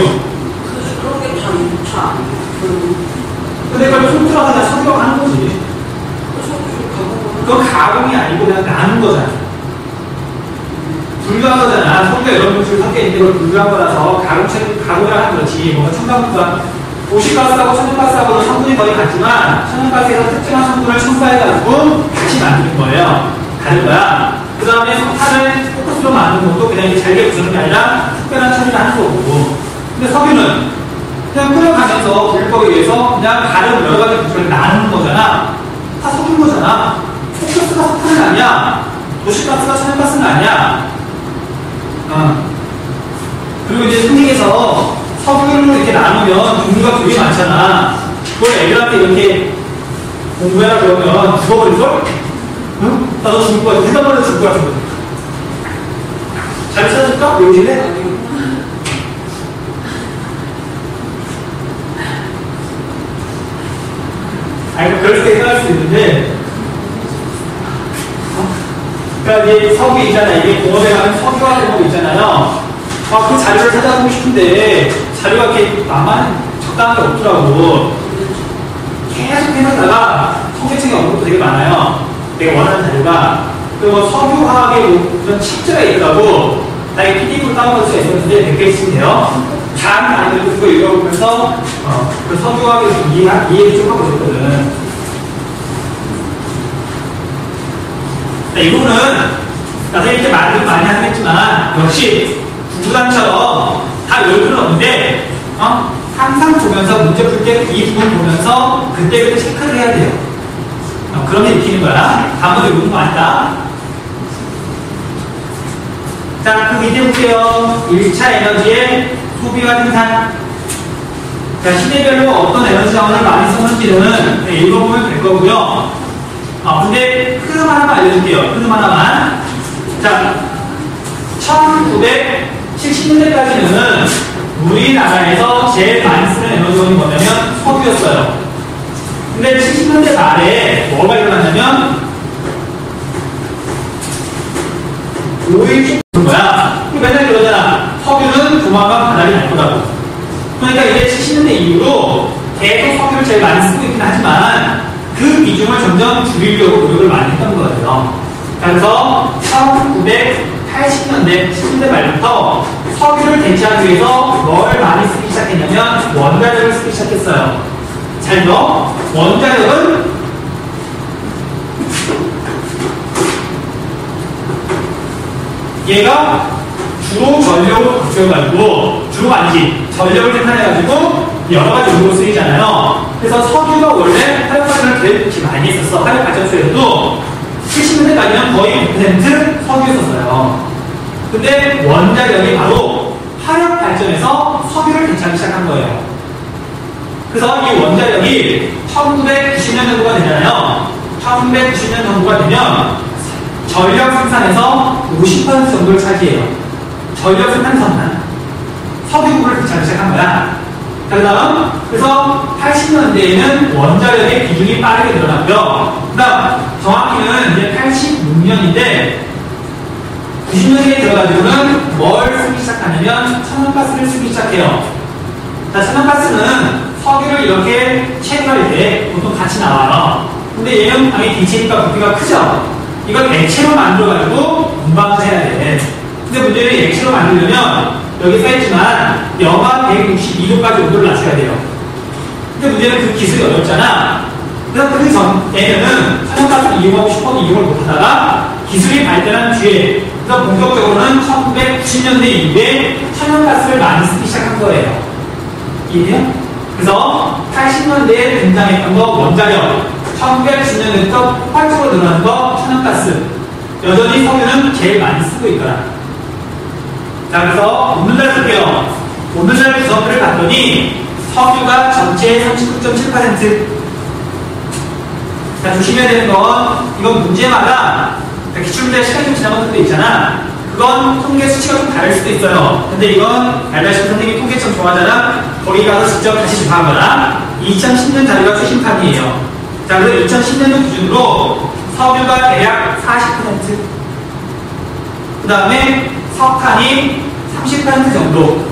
그런 게 다 2차. 근데 그걸 통틀어서 다 설명하는 거지. 그건 가공이 아니고 그냥 나눈 거잖아. 분류한 거잖아. 성격 여러 분들 섞여 있는데 그걸 분류한 거라서 가공이라 하는 거지. 뭔가 첨가물과 도시가스하고 천연가스하고는 성분이 거의 같지만 천연가스에서 특정한 성분을 첨가해가지고 다시 만드는 거예요. 다른 거야. 그 다음에 석탄을 포커스로 만드는 것도 그냥 잘게 부수는 게 아니라 특별한 처리를 하는 거고. 근데 석유는 그냥 끓여가면서 불법에 의해서 그냥 다른 여러 가지 구조를 나누는 거잖아. 다 섞은 거잖아. 포커스가 석탄은 아니야. 도시가스가 천연가스는 아니야. 그리고 이제 흔히에서 석유를 이렇게 나누면 종류가 되게 많잖아. 그걸 애들한테 이렇게 공부해라 그러면 죽어버릴걸? 응? 나도 죽을 거야. 누가 말해도 죽을 거야. 잘 찾아줄까? 여기네? 아니, 뭐, 그럴 때 생각할 수 있는데, 그러니까 이제 석유 있잖아. 이게 공업에 가면 석유화 되는 거 있잖아요. 그 자료를 찾아보고 싶은데, 자료가 이렇게 나만 적당한 게 없더라고. 계속 해놓다가 통계청에 언급도 되게 많아요. 내가 원하는 자료가. 그리고 석유화학의 그런 책자가 있더라고. 나 이 PDF를 다운받을 수 있었는데, 100개 있으면 돼요. 다른 단어를 듣고 읽어보면서, 그 석유화학에 이해를 좀 하고 있었거든. 이 부분은 나도 이렇게 말을 많이 하겠지만 역시 구구단처럼 다 외울 필요는 없는데 항상 보면서 문제 풀 때 이 부분 보면서 그때그때 체크를 해야 돼요. 그런 게 느끼는 거야. 다음번에 외우는 거 아니다. 자, 그 밑에 볼게요. 1차 에너지의 소비와 생산. 자, 시대별로 어떤 에너지 자원을 많이 썼는지는 읽어보면 될 거고요. 근데 흐름 하나만 알려줄게요. 흐름 하나만. 자, 1970년대까지는 우리나라에서 제일 많이 쓰는 에너지원이 뭐냐면 석유였어요. 근데 70년대 말에 뭐가 일어났냐면 오일 쇼크인 거야. 맨날 그러잖아. 석유는 조만간 바닥이 날 거라고. 그러니까 이제 70년대 이후로 계속 석유를 제일 많이 쓰고 있긴 하지만 그 비중을 점점 줄이려고 노력을 많이 했던 거예요. 그래서 1980년대, 70년대 말부터 석유를 대체하기 위해서 뭘 많이 쓰기 시작했냐면 원자력을 쓰기 시작했어요. 잘 들어? 원자력은 얘가 주로 전력으로 바뀌어가지고 주로 주로 아니지. 전력을 생산해가지고 여러 가지 용도로 쓰이잖아요. 그래서 석유가 원래 화력 발전을 되게 많이 했었어. 화력 발전소에도 70년대까지는 거의 100% 석유였었어요. 근데 원자력이 바로 화력 발전에서 석유를 대체하기 시작한 거예요. 그래서 이 원자력이 1990년 정도가 되잖아요. 1990년 정도가 되면 전력 생산에서 50% 정도를 차지해요. 전력 생산선만 석유를 대체하기 시작한 거야. 그 다음, 그래서 80년대에는 원자력의 비중이 빠르게 늘어났고요. 그 다음, 정확히는 이제 86년인데, 90년대에 들어가지고는 뭘 쓰기 시작하냐면, 천연가스를 쓰기 시작해요. 자, 천연가스는 석유를 이렇게 채굴할 때 보통 같이 나와요. 근데 얘는 당연히 기체니까 부피가 크죠? 이걸 액체로 만들어가지고 운반을 해야 돼. 근데 문제는 액체로 만들려면, 여기 써있지만 영하 162도까지 온도를 낮춰야 돼요. 근데 문제는 그 기술이 어렵잖아. 그래서 그 전에는 천연가스를 이용하고 싶어도 이용을 못하다가 기술이 발전한 뒤에 그래서 본격적으로는 1990년대 이후에 천연가스를 많이 쓰기 시작한 거예요. 이해요? 그래서 80년대에 등장했던 거 원자력, 1990년대부터 폭발적으로 늘어난 거 천연가스, 여전히 석유는 제일 많이 쓰고 있더라. 자, 그래서 오늘날 볼게요. 오늘날 구성들을 봤더니 석유가 전체의 39.7%. 자, 조심해야 되는 건 이건 문제마다 기출문제 시간이 좀 지나간 것도 있잖아. 그건 통계 수치가 좀 다를 수도 있어요. 근데 이건 알다시피 선생님이 통계 참 좋아하잖아. 거기 가서 직접 다시 조사한 거라. 2010년 자료가 최신판이에요. 자, 그래서 2010년도 기준으로 석유가 대략 40%. 그 다음에 석탄이 30% 정도.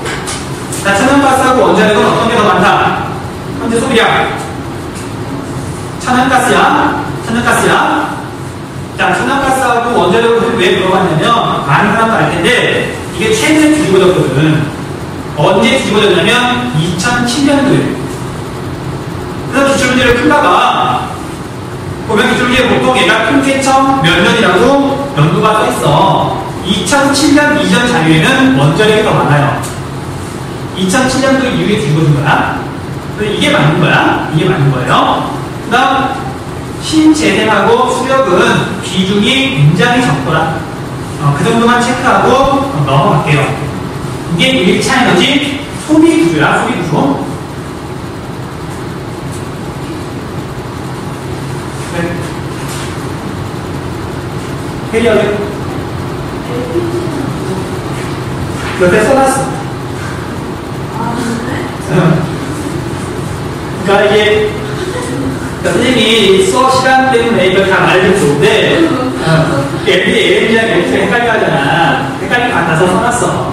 자, 천연가스하고 원자력은 어떤 게 더 많다? 현재 소비량. 천연가스야. 자, 천연가스하고 원자력을 왜 물어봤냐면, 많은 사람도 알 텐데, 이게 최근에 뒤집어졌거든. 언제 뒤집어졌냐면, 2007년도에. 그래서 기출문제를 풀다가, 보면 기출문제에 보통 얘가 통계청 몇 년이라고 연도가 써있어. 2007년 이전 자료에는 원자력이 더 많아요. 2007년도 이후에 뒤집어진 거야. 이게 맞는 거야. 이게 맞는 거예요. 그 다음, 신재생하고 수력은 비중이 굉장히 적더라. 그 정도만 체크하고 넘어갈게요. 이게 1차 에너지 소비 구조야, 소비 구조. 네. 해리어를 옆에 써놨어. 그러니까 이게 선생님이 수업 시간 때문에 이걸 다 말해주면 좋은데 LP랑 LP가 헷갈려 하잖아. 헷갈리게 같아서 써놨어.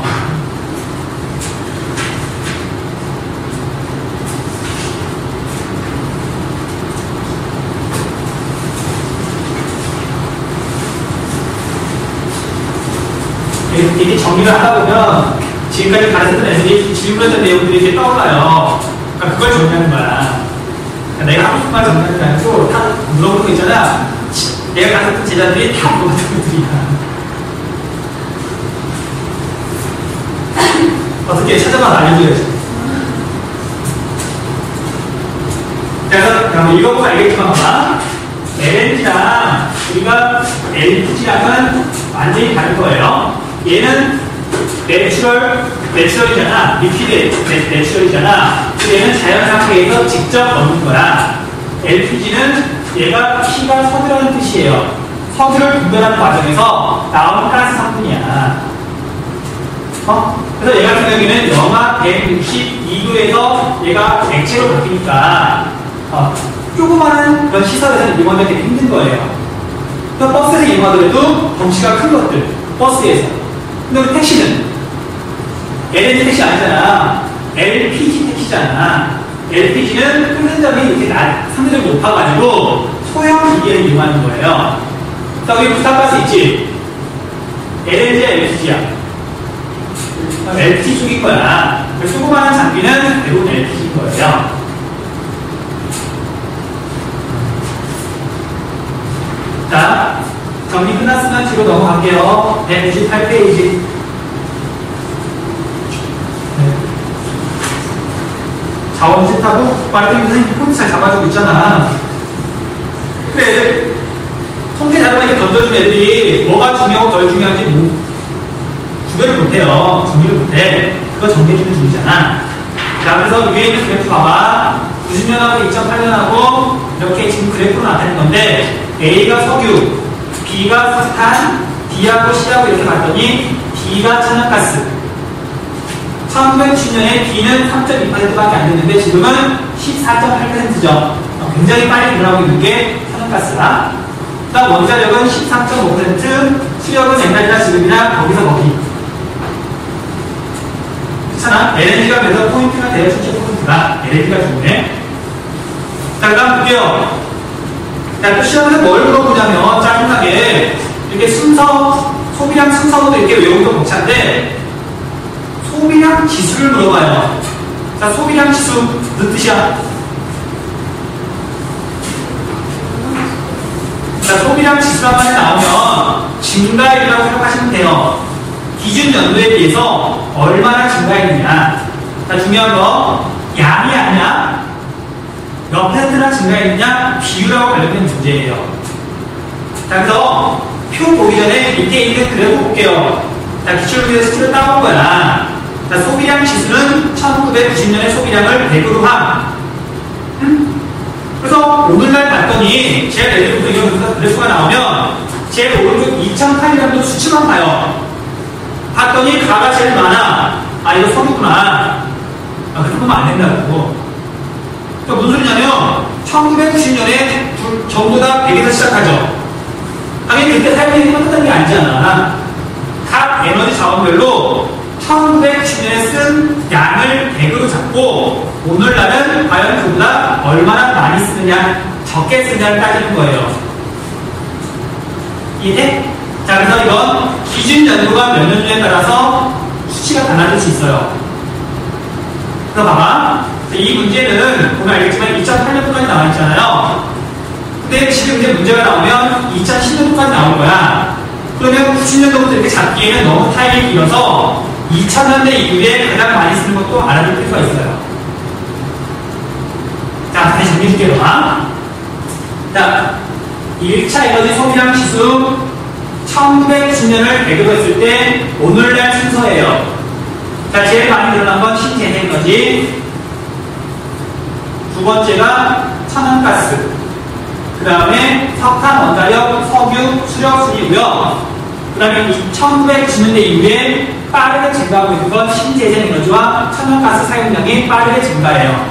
이게 정리를 하다 보면 지금까지 가르쳤던 애들이 질문했던 내용들이 이렇게 떠올라요. 그러니까 그걸 정리하는 거야. 그러니까 내가 하고 싶은 말 정리하는 게 아니고 다 물어보는 거 있잖아. 내가 가르쳤던 제자들이 다 물어봤던 것들이야. 어떻게 찾아봐서 알려줘야지. 그래서 읽어보고 알겠지만 봐봐. LNG랑 우리가 LPG랑은 완전히 다른 거예요. 얘는 내추럴이잖아. 리퀴드 내추럴이잖아. 얘는 자연 상태에서 직접 얻는 거야. LPG는 얘가 P가 석유라는 뜻이에요. 석유를 분별하는 과정에서 나오는 가스 성분이야. 그래서 얘 같은 경우에는 영하 162도에서 얘가 액체로 바뀌니까 조그마한 그런 시설에서는 이용하기 되게 힘든 거예요. 또 버스에서 이용하더라도 덩치가 큰 것들, 버스에서. 근데 우리 택시는 LNG 택시 아니잖아. LPG 택시잖아. LPG는 평균점이 이렇게 상대적으로 높아가지고 소형 기계를 이용하는 거예요. 자, 여기 부산가스 있지? LNG야, LPG야? LPG 쪽인 거야. 조그마한 장비는 대부분 LPG인 거예요. 자, 정리 끝났으면 뒤로 넘어갈게요. 198페이지. 네. 자원시타고 말하는 선생님 포인트 잘 잡아주고 있잖아. 근데 통계 자료만 이렇게 던져준 애들이 뭐가 중요하고 덜 중요한지 구별을 못해요. 정리를 못해. 그거 정리해주는 중이잖아. 자, 그래서 위에 있는 그래프 봐봐. 90년하고 2008년하고 이렇게 지금 그래프로 나타낸 건데 A가 석유, B가 석탄, D하고 C하고 이렇게 봤더니 D가 천연가스. 1990년에 B는 3.2%밖에 안 됐는데 지금은 14.8%죠. 굉장히 빨리 늘어나고 있는 게 천연가스다. 그다음 원자력은 13.5%, 수력은 옛날이나 지금이나 거기서 거기. 그렇잖아. LNG가 그래서 포인트가 돼요. 실제 포인트가. LNG가 중요해. 자, 그 다음 볼게요. 자, 또 시험에서 뭘 물어보냐면, 짜증나게, 이렇게 순서, 소비량 순서도 이렇게 외우기도 벅찬데, 소비량 지수를 물어봐요. 자, 소비량 지수, 무슨 뜻이야? 자, 소비량 지수란 말이 나오면, 증가율이라고 생각하시면 돼요. 기준 연도에 비해서 얼마나 증가했느냐. 자, 중요한 거, 양이 아니야. 몇 퍼센트나 증가했느냐, 비율하고 관련된 문제예요. 자, 그래서 표 보기 전에 밑에 있는 그래프 볼게요. 자, 기출문제 수치를 따온 거야. 자, 소비량 지수는 1990년의 소비량을 100으로 함. 그래서 오늘날 봤더니, 제가 예를 들어서 이런 그래프가 나오면, 제일 오른쪽 2008년도 수치만 봐요. 봤더니 가가 제일 많아. 아, 이거 석유구나. 아, 그렇게 보면 안 된다고. 그러니까 무슨 소리냐면 1990년에 전부 다 100에서 시작하죠. 당연히 그때 사용량이 끝났다는 게 아니잖아. 각 에너지 자원별로 1990년에 쓴 양을 100으로 잡고 오늘날은 과연 그보다 얼마나 많이 쓰느냐, 적게 쓰느냐를 따지는 거예요. 이해돼? 자, 그래서 이건 기준 연도가 몇 년도에 따라서 수치가 달라질 수 있어요. 그래서 봐봐. 이 문제는 보면 알겠지만 2008년도까지 나와 있잖아요. 근데 지금 이제 문제가 나오면 2010년도까지 나올 거야. 그러면 90년도부터 이렇게 잡기에는 너무 타임이 길어서 2000년대 이후에 가장 많이 쓰는 것도 알아둘 필요가 있어요. 자, 다시 정리해줄게요. 자, 1차 에너지 소비량 지수 1990년을 100으로 했을 때 오늘날 순서예요. 자, 제일 많이 늘어난 건 신재생에너지, 두 번째가 천연가스, 그 다음에 석탄, 원자력, 석유, 수력 순이고요. 그 다음에 1990년대 이후에 빠르게 증가하고 있는 건 신재생에너지와 천연가스 사용량이 빠르게 증가해요.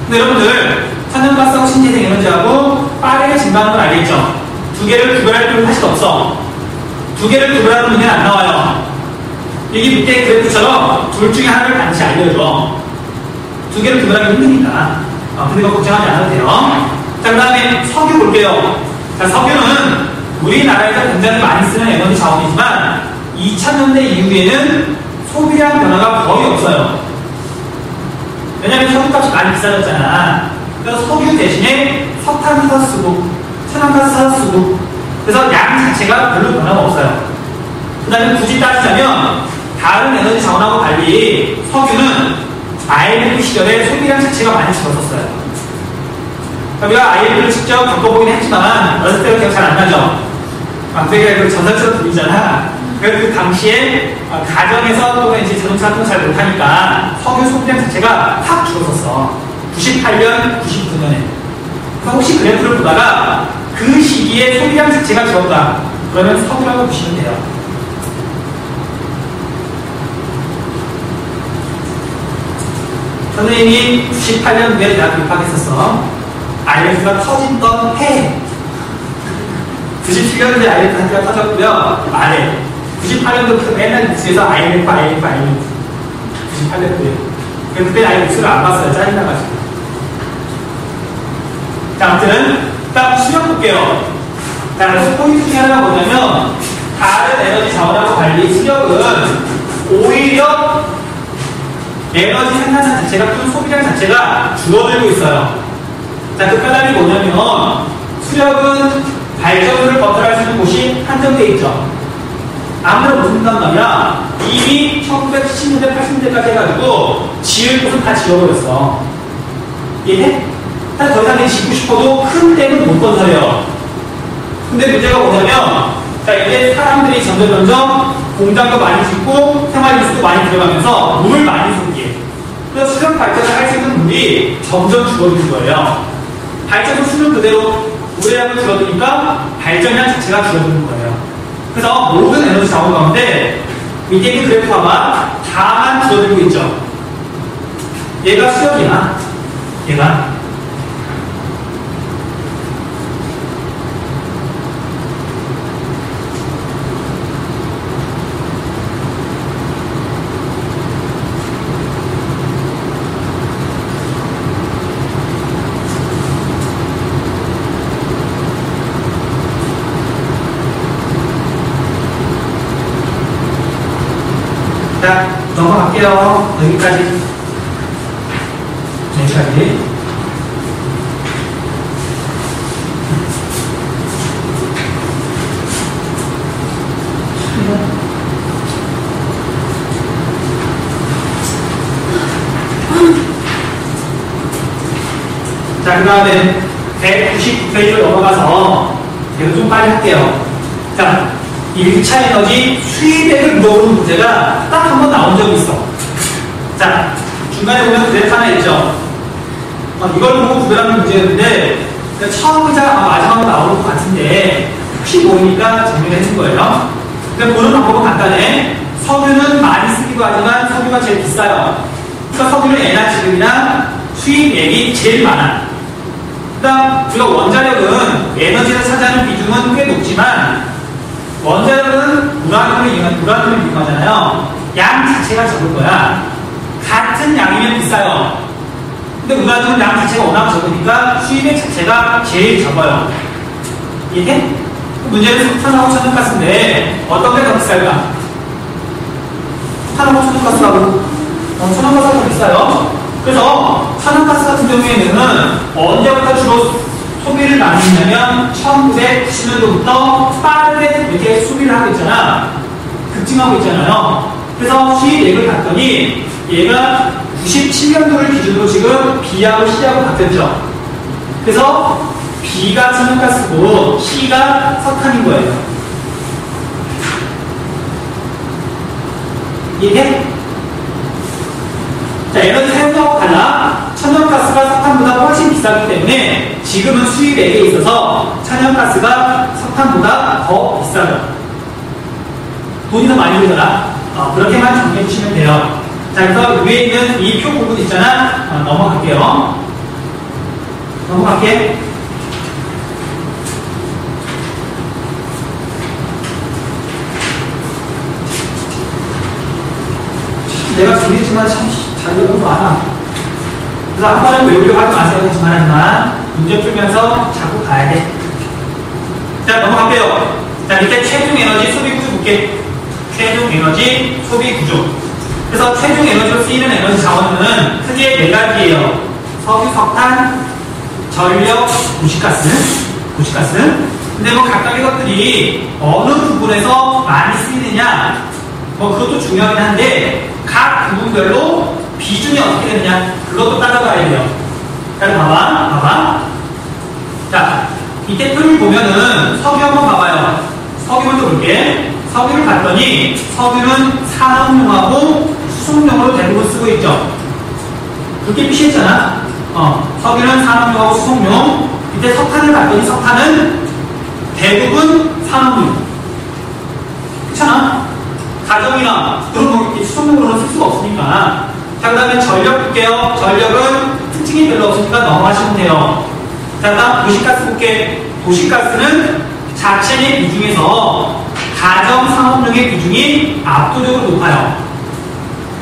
근데 여러분들 천연가스하고 신재생에너지하고 빠르게 증가하는 걸 알겠죠? 두 개를 구별할 필요는 사실 없어. 두 개를 구별하는 문제는 안 나와요. 이게 밑에 그래프처럼 둘 중에 하나를 반드시 알려줘. 두 개를 구별하기 힘드니까. 근데 이거 걱정하지 않아도 돼요. 자, 그 다음에 석유 볼게요. 자, 석유는 우리나라에서 굉장히 많이 쓰는 에너지 자원이지만 2000년대 이후에는 소비량 변화가 거의 없어요. 왜냐면 석유값이 많이 비싸졌잖아. 그래서 석유 대신에 석탄 사서 쓰고 천연가스 사서 쓰고, 그래서 양 자체가 별로 변화가 없어요. 그 다음에 굳이 따지자면 다른 에너지 자원하고 달리 석유는 IMF 시절에 소비량 자체가 많이 줄었었어요. 우리가 IMF를 직접 겪어보긴 했지만 어렸을 때는 기억 잘 안 나죠? 되게 그 전설처럼 들리잖아. 그래서 그 당시에 가정에서 또는 이제 자동차 같은 거 잘 못하니까 석유 소비량 자체가 확 줄었었어. 98년, 99년에. 그래서 혹시 그래프를 보다가 그 시기에 소비량 자체가 줄었다. 그러면 석유라고 보시면 돼요. 선생님이 98년도에 대학 입학했었어. IMF가 터진던 해. 97년도에 IMF가 터졌고요. 말해. 98년도부터 맨날 뉴스에서 IMF. 98년도에. 그때 아예 뉴스를 안 봤어요. 짜증나가지고. 자, 아무튼 다음 수력 볼게요. 자, 그래서 포인트 중에 하나가 뭐냐면 다른 에너지 자원하고 달리 수력은 오히려 에너지 생산량 자체가 큰 소비량 자체가 줄어들고 있어요. 자, 그 까닭이 뭐냐면 수력은 발전소를 건설할 수 있는 곳이 한정되어 있죠. 아무나 못한단 말이야. 이미 1970년대, 80년대까지 해가지고 지을 곳은 다 지어버렸어. 이해해? 사실 더 이상 짓고 싶어도 큰 댐은 못 건설해요. 근데 문제가 뭐냐면, 자, 이제 사람들이 점점 공장도 많이 짓고 생활기술도 많이 들어가면서 물을 많이 쏟게. 그래서 수력 발전을 할 수 있는 물이 점점 줄어드는 거예요. 발전소 수는 그대로 물의 양은 줄어드니까 발전량 자체가 줄어드는 거예요. 그래서 모든 에너지 자원 가운데 밑에 있는 그래프 봐봐. 다만 줄어들고 있죠. 얘가 수력이야. 얘가. 자, 넘어갈게요. 여기까지. 여기까지. 자, 그 다음에 199페이지로 넘어가서 제가 좀 빨리 할게요. 자, 1차 에너지 수입액을 물어보는 문제가 딱 한 번 나온 적이 있어. 자, 중간에 보면 그래프 하나 있죠. 이걸 보고 구별하는 문제였는데, 처음이자 마지막으로 나올 것 같은데, 혹시 모르니까 정리를 해준 거예요. 근데 보는 방법은 간단해. 석유는 많이 쓰기도 하지만 석유가 제일 비싸요. 그러니까 석유는 N나 지름이나 수입액이 제일 많아. 그다음 우리가 원자력은 에너지를 차지하는 비중은 꽤 높지만 원자력은 우라늄을 이용하잖아요. 양 자체가 적을 거야. 같은 양이면 비싸요. 근데 우라늄은 양 자체가 워낙 적으니까 수입액 자체가 제일 적어요. 이해? 문제는 석탄하고 천연가스인데 어떤 게 더 비쌀까? 석탄하고 천연가스하고 천연가스가 더 비싸요. 그래서 천연가스 같은 경우에는 언제부터 주로 소비를 많이 했냐면 1990년도부터 빠르게 이렇게 소비를 하고 있잖아. 급증하고 있잖아요. 그래서 수입액을 봤더니 얘가 97년도를 기준으로 지금 B하고 C하고 바뀌었죠. 그래서 B가 천연가스고 C가 석탄인 거예요. 이해? 자, 에너지 사용량하고 달라. 천연가스가 석탄보다 훨씬 비싸기 때문에 지금은 수입액에 있어서 천연가스가 석탄보다 더 비싸요. 돈이 더 많이 들더라. 그렇게만 정리해 주시면 돼요. 자, 그래서 위에 있는 이 표 부분 있잖아. 넘어갈게요. 넘어갈게. 내가 준비했지만 참 자료가 너무 많아. 그래서 한 번에 외우려고 하지 마세요. 하지만 문제 풀면서 자꾸 가야 돼. 자, 넘어갈게요. 자, 밑에 최종 에너지 소비 구조 볼게. 최종 에너지 소비 구조. 그래서 최종 에너지로 쓰이는 에너지 자원은 크게 네 가지예요. 석유, 석탄, 전력, 도시가스. 근데 뭐 각각의 것들이 어느 부분에서 많이 쓰이느냐, 뭐 그것도 중요하긴 한데 각 부분별로 비중이 어떻게 되느냐, 그것도 따져봐야 돼요. 자, 봐봐. 자, 밑에 표를 보면은 석유 한번 봐봐요. 석유 먼저 볼게. 석유를 봤더니 석유는 산업용하고 수송용으로 대부분 쓰고 있죠. 그렇게 표시했잖아. 석유는 산업용하고 수송용. 밑에 석탄을 봤더니 석탄은 대부분 산업용. 그렇잖아. 가정이나 그런 거 수송용으로는 쓸 수가 없으니까. 자, 그 다음에 전력 볼게요. 전력은 특징이 별로 없으니까 넘어가시면 돼요. 자, 그 다음 도시가스 볼게. 도시가스는 자체의 비중에서 가정 상업용의 비중이 압도적으로 높아요.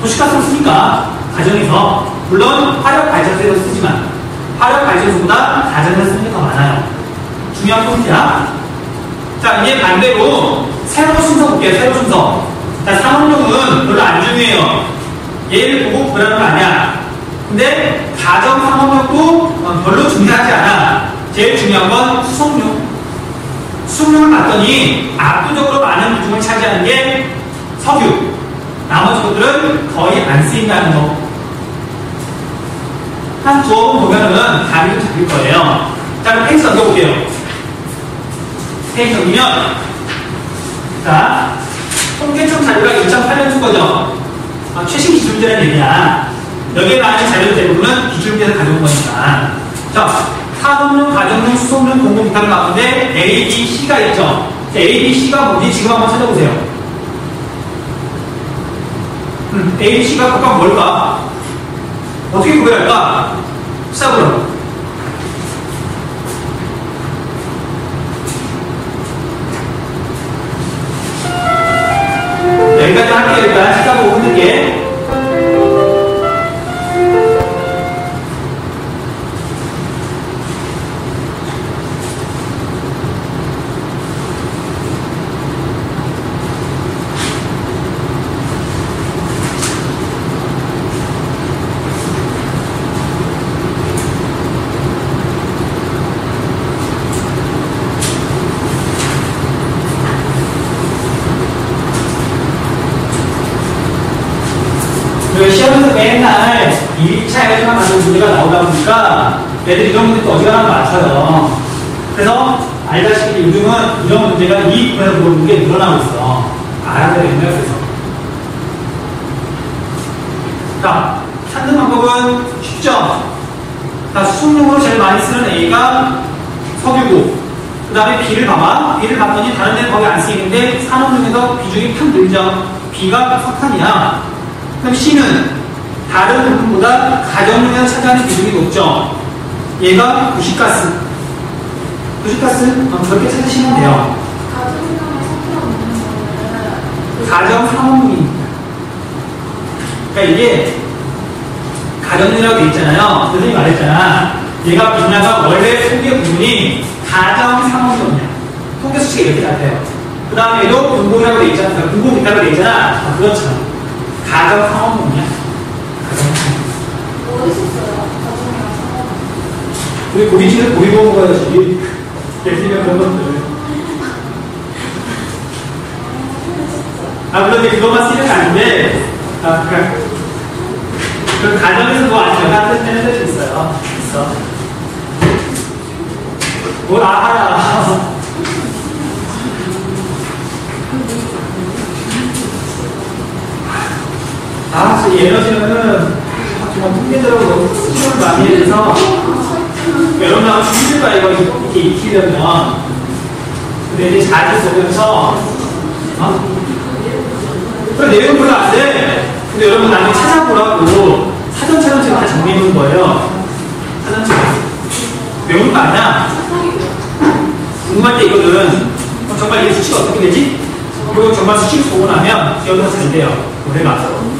도시가스를 쓰니까 가정에서, 물론 화력 발전소에서 쓰지만 화력 발전소보다 가정에서 쓰는 게 더 많아요. 중요한 포인트야. 자, 이제 반대로 세로 순서 볼게요. 세로 순서. 자, 상업용은 별로 안 중요해요. 얘를 보고 구별하는 거 아니야. 근데 가정 상업용도 별로 중요하지 않아. 제일 중요한 건 수송용. 수송용을 봤더니 압도적으로 많은 비중을 차지하는 게 석유. 나머지 것들은 거의 안 쓰인다는 거. 한 두어 번 보면은 감이 좀 잡힐 거예요. 자, 그럼 페이지 넘겨볼게요. 페이지 넘기면, 자, 통계청 자료가 2008년 준 거죠. 최신 기출문제라는 얘기야. 여기에 나오는 자료 대부분은 기출문제에서 가져온 거니까. 자, 산업용, 가정용, 수송용, 공공기타로 나오는데 A, B, C가 있죠. A, B, C가 뭔지 지금 한번 찾아보세요. A, B, C가 각각 뭘까? 어떻게 구별할까? 시작으로. 여기까지 할게요. 일단 시작하고 흔들게. 시험에서 맨날 2차에서만 만든 문제가 나오다 보니까 애들이 이런 문제도 어지간하면 맞춰요. 그래서 알다시피 요즘은 이런 문제가 2부에서 물어보는 게 늘어나고 있어. 알아야 되겠네요. 그래서 자, 찾는 방법은 쉽죠. 자, 수능으로 제일 많이 쓰는 A가 석유고, 그 다음에 B를 봐봐. B를 봤더니 다른 데는 거의 안 쓰이는데 산업용에서 비중이 팍 늘죠. B가 석탄이야. 그럼 C는 다른 부품보다 가정용에서 차지하는 비중이 높죠. 얘가 부식가스. 부식가스? 그렇게 찾으시면 돼요. 가정용에 석탄 없는 거는 가정산업용입니다. 그러니까 이게 가정용이라고 돼 있잖아요. 선생님이 말했잖아. 얘가 분야가 원래 통계 부분이 가정산업용이야. 통계 수치가 이렇게 나타요. 그 다음에도 공공이라고 돼 있잖아. 공공기타로 돼 있잖아. 그렇죠. 가정 상업용이야? 어디서 써요? 가정이랑 상업. 우리 고깃집에서 고기 먹어야지. 예술이면 그런 것들. 그런데 그것만 쓰는 게 아닌데, 그 가정에서 뭐 아니면 같은 때는 수 있어요. 있어. 뭘 알아. 이 에너지는 정말 통계적으로 너무 수준을 많이 해서 여러분하고 힘들 거야, 이렇게 익히려면. 근데 이제 자주 보면서, 그 내용 별로 안 돼. 근데 여러분 나중에 찾아보라고 사전처럼 제가 다 정리해 놓은 거예요. 사전처럼. 외우는 거 아니야? 궁금할 때 이거는 정말 이 수치가 어떻게 되지? 그리고 정말 수치를 보고 나면 기억이 잘 돼요. 노래가.